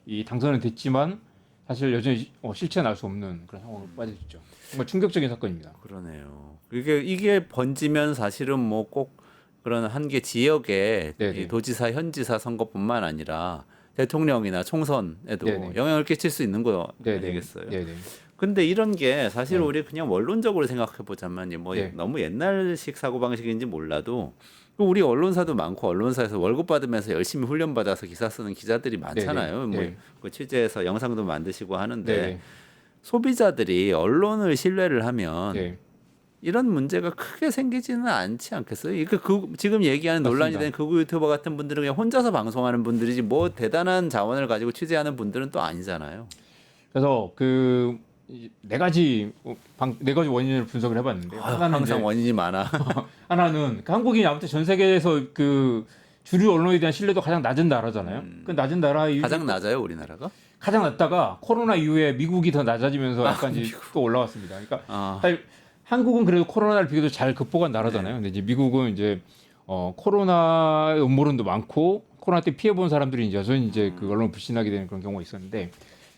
Speaker 2: 이 당선은 됐지만 사실 여전히 실체는 알 수 없는 그런 상황을 빠졌죠. 정말 충격적인 사건입니다.
Speaker 1: 그러네요. 이게 번지면 사실은 뭐 꼭 그런 한 개 지역의
Speaker 2: 네네.
Speaker 1: 이 도지사, 현지사 선거뿐만 아니라 대통령이나 총선에도
Speaker 2: 네네.
Speaker 1: 영향을 끼칠 수 있는 거
Speaker 2: 네네.
Speaker 1: 아니겠어요?
Speaker 2: 네네.
Speaker 1: 근데 이런 게 사실
Speaker 2: 네.
Speaker 1: 우리 그냥 원론적으로 생각해 보자면
Speaker 2: 네.
Speaker 1: 너무 옛날식 사고 방식인지 몰라도 우리 언론사도 많고 언론사에서 월급 받으면서 열심히 훈련 받아서 기사 쓰는 기자들이 많잖아요.
Speaker 2: 네네.
Speaker 1: 그 취재해서 영상도 만드시고 하는데
Speaker 2: 네네.
Speaker 1: 소비자들이 언론을 신뢰를 하면
Speaker 2: 네.
Speaker 1: 이런 문제가 크게 생기지는 않지 않겠어요? 지금 얘기하는 논란이
Speaker 2: 맞습니다.
Speaker 1: 된 극우 유튜버 같은 분들은 그냥 혼자서 방송하는 분들이지 뭐 대단한 자원을 가지고 취재하는 분들은 또 아니잖아요.
Speaker 2: 그래서 네 가지 원인을 분석을 해봤는데 하나는
Speaker 1: 항상
Speaker 2: 이제
Speaker 1: 원인이 많아.
Speaker 2: 하나는 한국이 아무튼 전 세계에서 주류 언론에 대한 신뢰도 가장 낮은 나라잖아요. 그 낮은 나라 이유
Speaker 1: 가장 낮아요, 우리나라가?
Speaker 2: 가장 낮다가 코로나 이후에 미국이 더 낮아지면서 약간 이제 또 올라왔습니다. 그러니까 사실 한국은 그래도 코로나를 비교도 잘 극복한 나라잖아요. 근데 이제 미국은 이제 코로나 음모론도 많고 코로나 때 피해 본 사람들이 이제 여전히 이제 그 언론을 불신하게 되는 그런 경우가 있었는데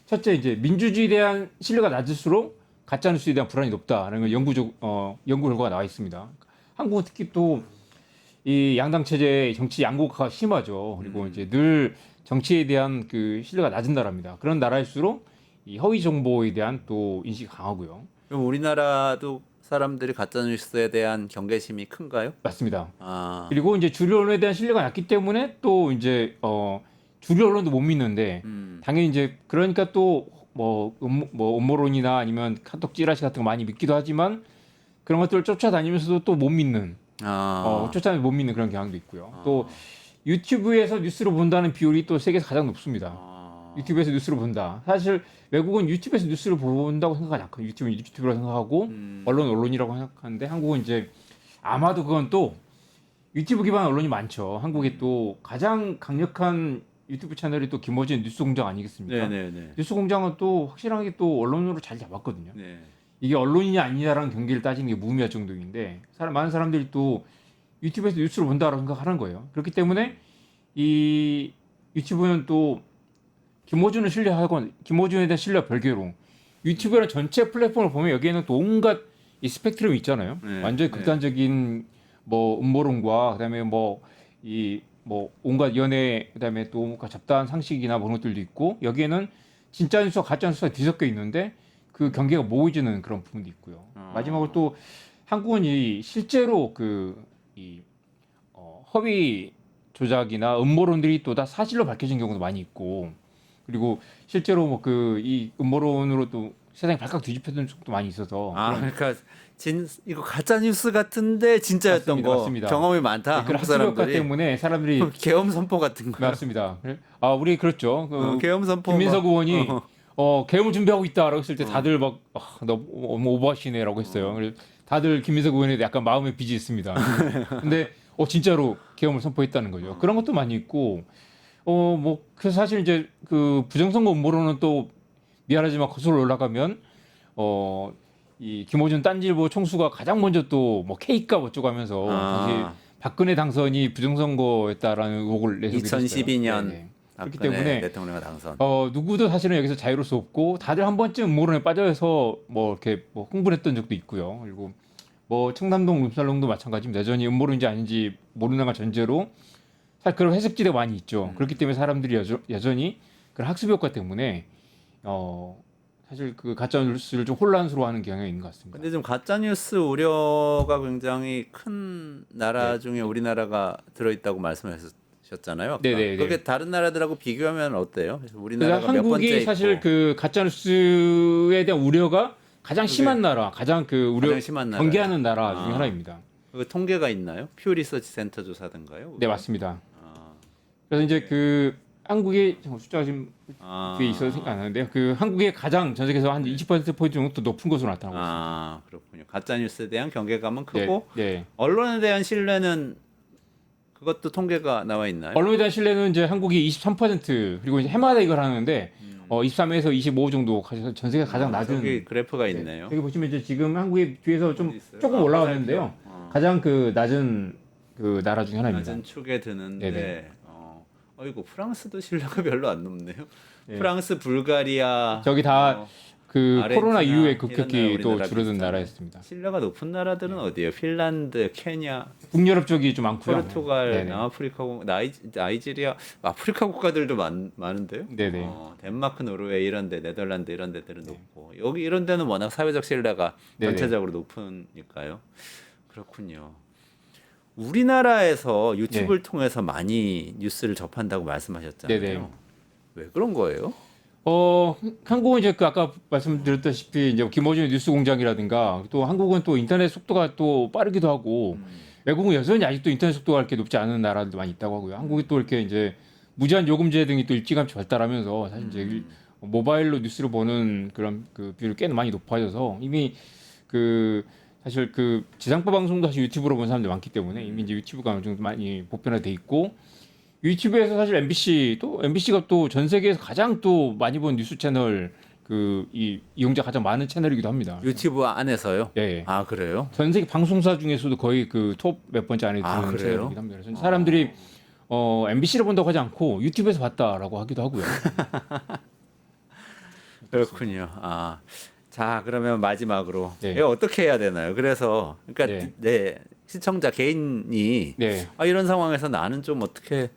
Speaker 2: 첫째 이제 민주주의에 대한 신뢰가 낮을수록 가짜 뉴스에 대한 불안이 높다라는 건 연구 결과가 나와 있습니다. 한국은 특히 또 이 양당 체제의 정치 양극화가 심하죠. 그리고 이제 늘 정치에 대한 그 신뢰가 낮은 나라입니다. 그런 나라일수록 이 허위 정보에 대한 또 인식이 강하고요.
Speaker 1: 그럼 우리나라도 사람들이 가짜 뉴스에 대한 경계심이 큰가요?
Speaker 2: 맞습니다.
Speaker 1: 아,
Speaker 2: 그리고 이제 주류 언론에 대한 신뢰가 낮기 때문에 또 이제 주류 언론도 못 믿는데 당연히 이제 그러니까 또 음모론이나 아니면 카톡 찌라시 같은 거 많이 믿기도 하지만 그런 것들을 쫓아다니면서도 또 못 믿는 쫓아다니면 못 믿는 그런 경향도 있고요. 또 유튜브에서 뉴스를 본다는 비율이 또 세계에서 가장 높습니다. 유튜브에서 뉴스를 본다. 사실 외국은 유튜브에서 뉴스를 본다고 생각하지 않고 유튜브는 유튜브라고 생각하고 언론이라고 생각하는데 한국은 이제 아마도 그건 또 유튜브 기반 언론이 많죠. 한국에 또 가장 강력한 유튜브 채널이 또 김어준 뉴스공장 아니겠습니까?
Speaker 1: 네네네.
Speaker 2: 뉴스공장은 또 확실하게 또 언론으로 잘 잡았거든요.
Speaker 1: 네.
Speaker 2: 이게 언론이냐 아니냐라는 경계를 따지는 게 무의미할 정도인데 많은 사람들이 또 유튜브에서 뉴스를 본다라고 생각하는 거예요. 그렇기 때문에 이 유튜브는 또 김어준을 신뢰하고 김어준에 대한 신뢰와 별개로 유튜브라는 전체 플랫폼을 보면 여기에는 또 온갖 이 스펙트럼이 있잖아요.
Speaker 1: 네,
Speaker 2: 완전히
Speaker 1: 네.
Speaker 2: 극단적인 뭐 음모론과 그다음에 뭐 온갖 연애 그다음에 또 뭔가 잡다한 상식이나 그런 것들도 있고 여기에는 진짜 뉴스와 가짜 뉴스가 뒤섞여 있는데 그 경계가 모호해지는 그런 부분도 있고요. 마지막으로 또 한국은 이 실제로 허위 조작이나 음모론들이 또 다 사실로 밝혀진 경우도 많이 있고 그리고 실제로 뭐 이 음모론으로 또 세상이 발칵 뒤집혀진 적도 많이 있어서
Speaker 1: 그러니까 이거 가짜 뉴스 같은데 진짜였던
Speaker 2: 맞습니다,
Speaker 1: 거
Speaker 2: 맞습니다.
Speaker 1: 경험이 많다.
Speaker 2: 그런
Speaker 1: 한국
Speaker 2: 학습 효과
Speaker 1: 사람들이
Speaker 2: 때문에 사람들이
Speaker 1: 계엄 선포 같은 거.
Speaker 2: 맞습니다. 우리 그렇죠.
Speaker 1: 계엄 선포.
Speaker 2: 김민석
Speaker 1: 막,
Speaker 2: 의원이 계엄을 준비하고 있다라고 했을 때 다들 막 너무 오버하시네라고 했어요. 그래서 다들 김민석 의원에 약간 마음의 빚이 있습니다. 근데 진짜로 계엄을 선포했다는 거죠. 그런 것도 많이 있고 그래서 사실 이제 그 부정선거 음모론은 또 미안하지만 거슬러 올라가면 이 김어준 딴지일보 총수가 가장 먼저 또 뭐 케이크값 어쩌고 하면서 당시 박근혜 당선이 부정선거였다라는 의혹을 내세우기도 했어요.
Speaker 1: 2012년
Speaker 2: 네. 그렇기
Speaker 1: 박근혜
Speaker 2: 때문에
Speaker 1: 대통령 당선.
Speaker 2: 누구도 사실은 여기서 자유로울 수 없고 다들 한 번쯤 음모론에 빠져서 이렇게 흥분했던 적도 있고요. 그리고 청담동 룸살롱도 마찬가지입니다. 여전히 음모론인지 아닌지 모르는 걸 전제로 사실 그런 회색지대가 많이 있죠. 그렇기 때문에 사람들이 여전히 그런 학습 효과 때문에 사실 그 가짜 뉴스를 좀 혼란스러워하는 경향이 있는 것 같습니다.
Speaker 1: 근데 좀 가짜 뉴스 우려가 굉장히 큰 나라
Speaker 2: 네.
Speaker 1: 중에 우리나라가 들어있다고 말씀하셨잖아요. 아까.
Speaker 2: 네네네.
Speaker 1: 그게 다른 나라들하고 비교하면 어때요?
Speaker 2: 그래서
Speaker 1: 우리나라가 몇 번째
Speaker 2: 한국이 사실
Speaker 1: 있고
Speaker 2: 그 가짜 뉴스에 대한 우려가 가장 심한 나라, 가장 그 우려
Speaker 1: 가장 심한 나라예요.
Speaker 2: 경계하는 나라 중에 하나입니다.
Speaker 1: 그 통계가 있나요? 퓨 리서치 센터 조사든가요?
Speaker 2: 네, 맞습니다.
Speaker 1: 아,
Speaker 2: 그래서 이제 그 한국의 숫자가 지금 뒤에 있어서 생각 안 나는데요. 그 한국의 가장 전 세계에서 한 20% 정도 높은 것으로 나타나고 있습니다.
Speaker 1: 그렇군요. 가짜 뉴스에 대한 경계감은 크고
Speaker 2: 네.
Speaker 1: 언론에 대한 신뢰는 그것도 통계가 나와 있나요?
Speaker 2: 언론에 대한 신뢰는 이제 한국이 23% 그리고 이제 해마다 이걸 하는데 23에서 25 정도 가져서 전 세계 가장 낮은
Speaker 1: 여기 그래프가 있네요.
Speaker 2: 여기 보시면 이제 지금 한국이 뒤에서 좀
Speaker 1: 어디 있어요?
Speaker 2: 조금 올라왔는데요. 가장 그 낮은 그 나라 중에 하나입니다.
Speaker 1: 낮은 축에 드는데
Speaker 2: 네네.
Speaker 1: 어이구 프랑스도 신뢰가 별로 안 높네요.
Speaker 2: 네.
Speaker 1: 프랑스, 불가리아
Speaker 2: 저기 다 그
Speaker 1: 아르헨티나,
Speaker 2: 코로나 이후에
Speaker 1: 이런
Speaker 2: 급격히
Speaker 1: 나라
Speaker 2: 또
Speaker 1: 우리나라
Speaker 2: 줄어든
Speaker 1: 비슷하네.
Speaker 2: 나라였습니다.
Speaker 1: 신뢰가 높은 나라들은 어디예요? 핀란드, 케냐,
Speaker 2: 북유럽 쪽이 좀 많고요.
Speaker 1: 포르투갈,
Speaker 2: 네네.
Speaker 1: 남아프리카, 나이지리아, 아프리카 국가들도 많은데요.
Speaker 2: 네네.
Speaker 1: 덴마크, 노르웨이 이런데, 네덜란드 이런 데들은 높고 여기 이런 데는 워낙 사회적 신뢰가
Speaker 2: 네네.
Speaker 1: 전체적으로 높으니까요. 그렇군요. 우리나라에서 유튜브를 통해서 많이 뉴스를 접한다고 말씀하셨잖아요.
Speaker 2: 네네.
Speaker 1: 왜 그런 거예요?
Speaker 2: 한국은 이제 그 아까 말씀드렸다시피 이제 김어준의 뉴스 공장이라든가 또 한국은 또 인터넷 속도가 또 빠르기도 하고 외국은 여전히 아직도 인터넷 속도가 이렇게 높지 않은 나라들도 많이 있다고 하고요. 한국이 또 이렇게 이제 무제한 요금제 등이 또 일찌감치 발달하면서 사실 이제 모바일로 뉴스를 보는 그런 그 비율이 꽤 많이 높아져서 이미 그 사실 그 지상파 방송도 사실 유튜브로 보는 사람들이 많기 때문에 이미 이제 유튜브가 어느 정도 많이 보편화돼 있고 유튜브에서 사실 MBC가 또 전 세계에서 가장 또 많이 본 뉴스 채널 이용자 가장 많은 채널이기도 합니다.
Speaker 1: 유튜브 안에서요?
Speaker 2: 예.
Speaker 1: 그래요?
Speaker 2: 전 세계 방송사 중에서도 거의 그 톱 몇 번째 안에 드는
Speaker 1: 그래요?
Speaker 2: 채널이기도 합니다. 그래서 사람들이 MBC를 본다고 하지 않고 유튜브에서 봤다라고 하기도 하고요.
Speaker 1: 그렇군요. 자, 그러면 마지막으로
Speaker 2: 네.
Speaker 1: 이거 어떻게 해야 되나요? 그래서 그러니까
Speaker 2: 네.
Speaker 1: 시청자 개인이
Speaker 2: 네.
Speaker 1: 이런 상황에서 나는 좀 어떻게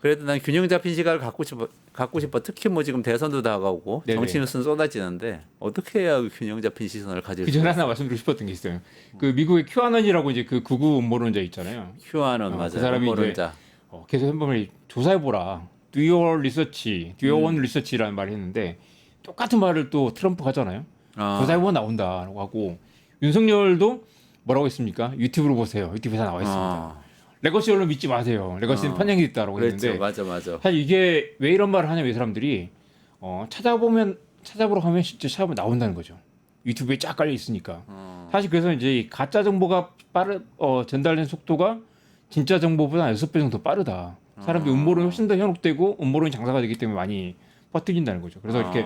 Speaker 1: 그래도 난 균형 잡힌 시각을 갖고 싶어. 특히 뭐 지금 대선도 다가오고
Speaker 2: 네네.
Speaker 1: 정치 뉴스는 쏟아지는데 어떻게 해야 그 균형 잡힌 시선을 가질
Speaker 2: 그
Speaker 1: 수
Speaker 2: 전에
Speaker 1: 있어요?
Speaker 2: 하나 말씀드리고 싶었던 게 있어요. 그 미국의 큐아논이라고 이제 그 극우 음모론자 있잖아요.
Speaker 1: 큐아논
Speaker 2: 그
Speaker 1: 맞아요.
Speaker 2: 사람이
Speaker 1: 음모론자.
Speaker 2: 계속 한번 조사해보라. Do your research, do your own research라는 말을 했는데 똑같은 말을 또 트럼프가 하잖아요. 조사해보면 나온다라고 하고 윤석열도 뭐라고 했습니까? 유튜브로 보세요. 유튜브에서 나와 있습니다. 레거시 언론 믿지 마세요. 레거시는 편향이 있다라고
Speaker 1: 그렇죠.
Speaker 2: 했는데
Speaker 1: 맞아.
Speaker 2: 사실 이게 왜 이런 말을 하냐면 이 사람들이 찾아보러 가면 진짜 찾아보면 나온다는 거죠. 유튜브에 쫙 깔려 있으니까. 사실 그래서 이제 이 가짜 정보가 전달된 속도가 진짜 정보보다 6배 정도 빠르다. 사람들이 음모론이 훨씬 더 현혹되고 음모론이 장사가 되기 때문에 많이 퍼뜨린다는 거죠. 그래서 이렇게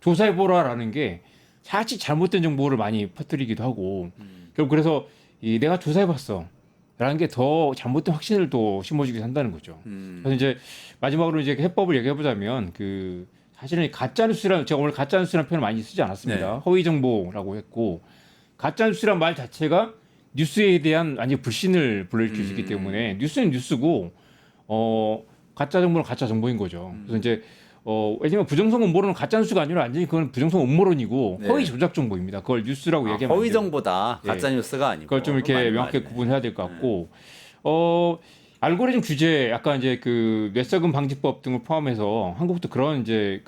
Speaker 2: 조사해보라라는 게 사실 잘못된 정보를 많이 퍼뜨리기도 하고 결국 그래서 내가 조사해봤어 라는 게 더 잘못된 확신을 또 심어주기도 한다는 거죠. 그래서 이제 마지막으로 이제 해법을 얘기해보자면 사실은 가짜뉴스라는 제가 오늘 가짜뉴스라는 표현을 많이 쓰지 않았습니다.
Speaker 1: 네.
Speaker 2: 허위 정보라고 했고 가짜뉴스란 말 자체가 뉴스에 대한 완전 불신을 불러일으킬 수 있기 때문에 뉴스는 뉴스고 가짜 정보는 가짜 정보인 거죠. 그래서 이제 왜냐면 부정성 음모론은 가짜 뉴스가 아니라 완전히 그건 부정성 음모론이고
Speaker 1: 네.
Speaker 2: 허위 조작 정보입니다. 그걸 뉴스라고 얘기하면
Speaker 1: 허위
Speaker 2: 안 돼요.
Speaker 1: 정보다
Speaker 2: 예.
Speaker 1: 가짜 뉴스가 아니고
Speaker 2: 그걸 좀 이렇게
Speaker 1: 맞는
Speaker 2: 명확하게
Speaker 1: 말이네.
Speaker 2: 구분해야 될 것 같고 알고리즘 규제 약간 이제 그 뇌썩음 방지법 등을 포함해서 한국도 그런 이제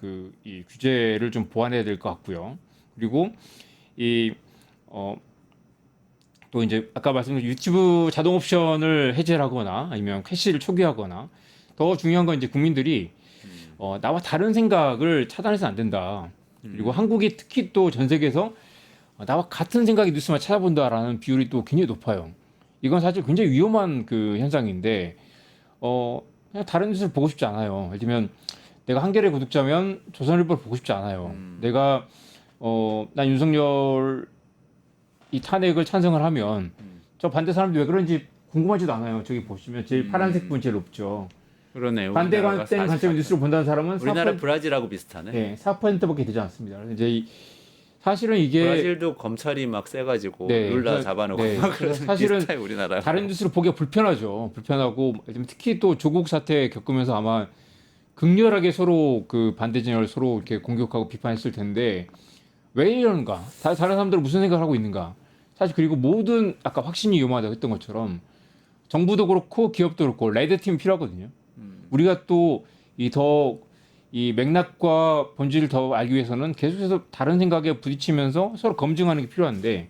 Speaker 2: 이 규제를 좀 보완해야 될 것 같고요. 그리고 또 이제 아까 말씀드린 유튜브 자동 옵션을 해제를 하거나 아니면 캐시를 초기화하거나 더 중요한 건 이제 국민들이 나와 다른 생각을 차단해서는 안 된다. 그리고 한국이 특히 또 전 세계에서 나와 같은 생각의 뉴스만 찾아본다라는 비율이 또 굉장히 높아요. 이건 사실 굉장히 위험한 그 현상인데 그냥 다른 뉴스를 보고 싶지 않아요. 예를 들면 내가 한겨레 구독자면 조선일보를 보고 싶지 않아요. 내가 난 윤석열 이 탄핵을 찬성을 하면 저 반대 사람들이 왜 그런지 궁금하지도 않아요. 저기 보시면 제일 파란색 분 제일 높죠.
Speaker 1: 그러네요.
Speaker 2: 반대가 된 관점의 뉴스를 본다는 사람은
Speaker 1: 우리나라
Speaker 2: 4%,
Speaker 1: 브라질하고 비슷하네.
Speaker 2: 네, 4%밖에 되지 않습니다. 그래서 이제 사실은 이게
Speaker 1: 브라질도 검찰이 막 세가지고
Speaker 2: 네,
Speaker 1: 룰라
Speaker 2: 그래서-
Speaker 1: 잡아놓고
Speaker 2: 네,
Speaker 1: 막
Speaker 2: 그래서
Speaker 1: 그런
Speaker 2: 사실은
Speaker 1: 비슷해 우리나라.
Speaker 2: 다른 뉴스를 보기가 불편하죠. 불편하고 특히 또 조국 사태 겪으면서 아마 극렬하게 서로 그 반대 진영을 서로 이렇게 공격하고 비판했을 텐데 왜 이러는가? 다른 사람들은 무슨 생각을 하고 있는가? 사실 그리고 모든 아까 확신이 위험하다고 했던 것처럼 정부도 그렇고 기업도 그렇고 레드팀이 필요하거든요. 우리가 또 이 맥락과 본질을 더 알기 위해서는 계속해서 다른 생각에 부딪히면서 서로 검증하는 게 필요한데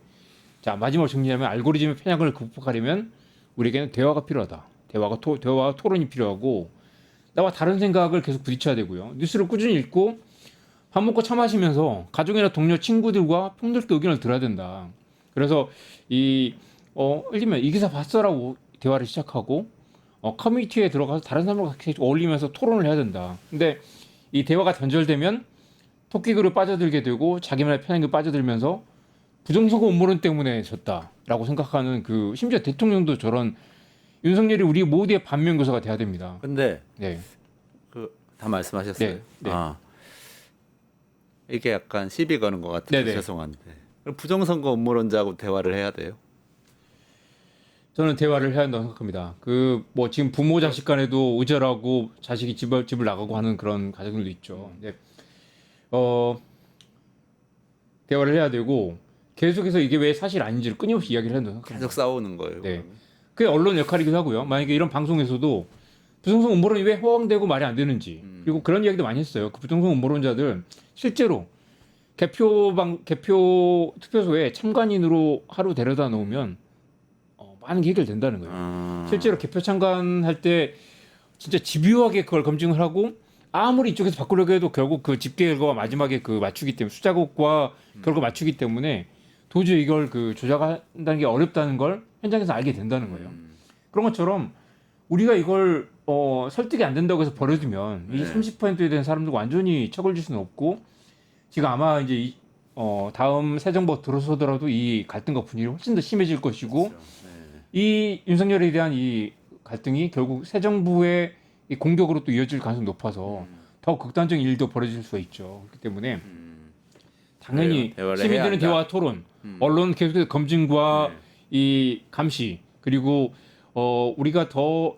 Speaker 2: 자 마지막으로 정리하면 알고리즘의 편향을 극복하려면 우리에게는 대화가 필요하다. 대화와 토론이 필요하고 나와 다른 생각을 계속 부딪혀야 되고요. 뉴스를 꾸준히 읽고 밥 먹고 차 마시면서 가족이나 동료 친구들과 평등하게 의견을 들어야 된다. 그래서 예를 들면 이 기사 봤어라고 대화를 시작하고 커뮤니티에 들어가서 다른 사람과 계속 어울리면서 토론을 해야 된다. 근데 이 대화가 단절되면 토끼그룹 빠져들게 되고 자기만의 편향에 빠져들면서 부정선거 음모론 때문에 졌다라고 생각하는 심지어 대통령도 저런 윤석열이 우리 모두의 반면교사가 돼야 됩니다.
Speaker 1: 근데
Speaker 2: 네.
Speaker 1: 다 말씀하셨어요.
Speaker 2: 네, 네.
Speaker 1: 이게 약간 시비 거는 것 같아요.
Speaker 2: 네네.
Speaker 1: 죄송한데 그럼 부정선거 음모론자하고 대화를 해야 돼요.
Speaker 2: 저는 대화를 해야 한다고 생각합니다. 지금 부모 자식 간에도 의절하고 자식이 집을 나가고 하는 그런 가정들도 있죠. 네. 대화를 해야 되고 계속해서 이게 왜 사실 아닌지를 끊임없이 이야기를 해야 된다고 생각합니다.
Speaker 1: 계속 싸우는 거예요.
Speaker 2: 네. 그게 언론 역할이기도 하고요. 만약에 이런 방송에서도 부정성 음모론이 왜 허황되고 말이 안 되는지 그리고 그런 이야기도 많이 했어요. 그 부정성 음모론자들 실제로 개표 투표소에 참관인으로 하루 데려다 놓으면 많은 게 해결된다는 거예요. 실제로 개표 참관할 때 진짜 집요하게 그걸 검증을 하고 아무리 이쪽에서 바꾸려고 해도 결국 그 집계 결과가 마지막에 맞추기 때문에 숫자국과 결과 맞추기 때문에 도저히 이걸 조작한다는 게 어렵다는 걸 현장에서 알게 된다는 거예요. 그런 것처럼 우리가 이걸 설득이 안 된다고 해서 버려두면 이 30%에 대한 사람들 완전히 척을 줄 수는 없고 지금 아마 이제 다음 새 정부 들어서더라도 이 갈등과 분위기가 훨씬 더 심해질 것이고
Speaker 1: 그렇죠.
Speaker 2: 이 윤석열에 대한 이 갈등이 결국 새 정부의 이 공격으로 또 이어질 가능성이 높아서 더 극단적인 일도 벌어질 수가 있죠. 그렇기 때문에 당연히
Speaker 1: 그래요. 대화를 해야
Speaker 2: 시민들은
Speaker 1: 한다.
Speaker 2: 대화 토론, 언론 계속해서 검증과 이 감시 그리고 우리가 더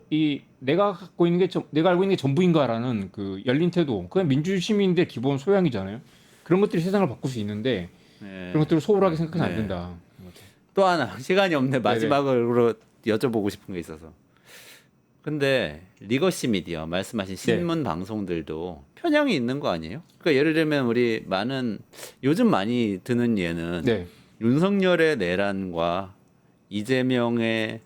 Speaker 2: 내가 알고 있는 게 전부인가라는 열린 태도, 그건 민주 시민들의 기본 소양이잖아요. 그런 것들이 세상을 바꿀 수 있는데 그런 것들을 소홀하게 생각해서는 안 된다.
Speaker 1: 또 하나 시간이 없네. 마지막으로 여쭤보고 싶은 게 있어서. 근데 리거시 미디어 말씀하신 신문 방송들도 편향이 있는 거 아니에요? 그러니까 예를 들면 우리 요즘 많이 드는 예는 윤석열의 내란과 이재명의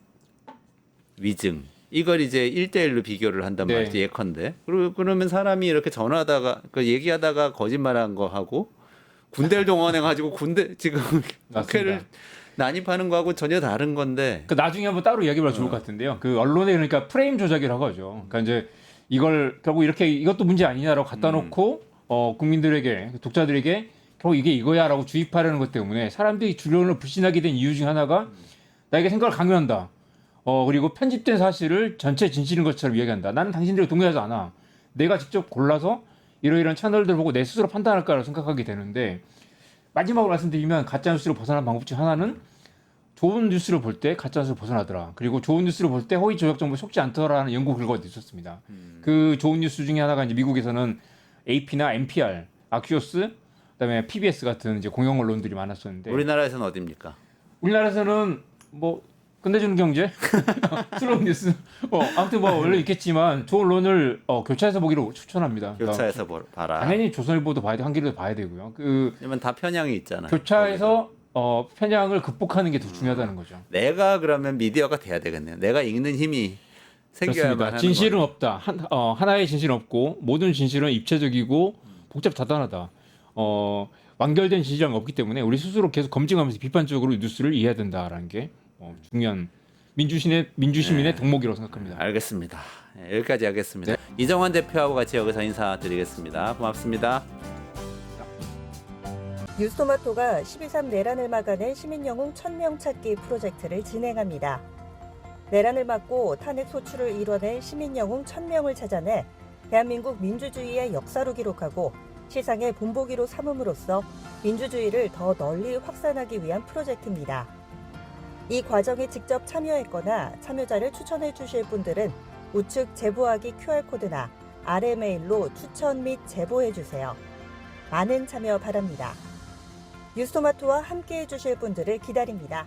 Speaker 1: 위증 이걸 이제 1대1로 비교를 한단
Speaker 2: 네.
Speaker 1: 말이지 예컨대. 그러면 사람이 이렇게 전화하다가 얘기하다가 거짓말한 거 하고 군대를 동원해 가지고 군대 지금 국회를 난입하는 거하고 전혀 다른 건데.
Speaker 2: 그 나중에 한번 따로 이야기해보면 좋을 것 같은데요. 그 언론에 그러니까 프레임 조작이라고 하죠. 그러니까 이제 이걸 결국 이렇게 이것도 문제 아니냐라고 갖다 놓고 국민들에게 독자들에게 결국 이게 이거야라고 주입하려는 것 때문에 사람들이 주론을 불신하게 된 이유 중 하나가 나에게 생각을 강요한다. 그리고 편집된 사실을 전체 진실인 것처럼 이야기한다. 나는 당신들을 동의하지 않아. 내가 직접 골라서 이러이러한 채널들 보고 내 스스로 판단할 거라고 생각하게 되는데 마지막으로 말씀드리면 가짜뉴스를 벗어나는 방법 중 하나는 좋은 뉴스를 볼 때 가짜뉴스를 벗어나더라. 그리고 좋은 뉴스를 볼 때 허위 조작 정보에 속지 않더라라는 연구 결과가 있었습니다. 그 좋은 뉴스 중에 하나가 이제 미국에서는 AP나 NPR, 아큐오스, 그다음에 PBS 같은 이제 공영 언론들이 많았었는데
Speaker 1: 우리나라에서는 어디입니까?
Speaker 2: 우리나라에서는 뭐 끝내주는 경제, 슬로우 뉴스, 아무튼 뭐 원래 있겠지만 좋은 언론을 교차해서 보기로 추천합니다.
Speaker 1: 교차해서 봐라.
Speaker 2: 당연히 조선일보도 봐야 돼, 한겨레도 봐야 되고요.
Speaker 1: 그러면 다 편향이 있잖아요.
Speaker 2: 교차해서 편향을 극복하는 게 더 중요하다는 거죠.
Speaker 1: 내가 그러면 미디어가 돼야 되겠네요. 내가 읽는 힘이 생겨야만 하는
Speaker 2: 진실은
Speaker 1: 거네.
Speaker 2: 없다. 하나의 진실은 없고 모든 진실은 입체적이고 복잡다단하다. 완결된 진실은 없기 때문에 우리 스스로 계속 검증하면서 비판적으로 뉴스를 이해해야 된다라는 게 중요한 민주시민의 덕목이라고 생각합니다.
Speaker 1: 알겠습니다. 여기까지 하겠습니다. 이정환 대표하고 같이 여기서 인사드리겠습니다. 고맙습니다.
Speaker 3: 뉴스토마토가 12.3 내란을 막아낸 시민영웅 1000명 찾기 프로젝트를 진행합니다. 내란을 막고 탄핵 소추를 이뤄낸 시민영웅 1000명을 찾아내 대한민국 민주주의의 역사로 기록하고 시상의 본보기로 삼음으로써 민주주의를 더 널리 확산하기 위한 프로젝트입니다. 이 과정에 직접 참여했거나 참여자를 추천해 주실 분들은 우측 제보하기 QR코드나 아래 메일로 추천 및 제보해 주세요. 많은 참여 바랍니다. 뉴스토마토와 함께해 주실 분들을 기다립니다.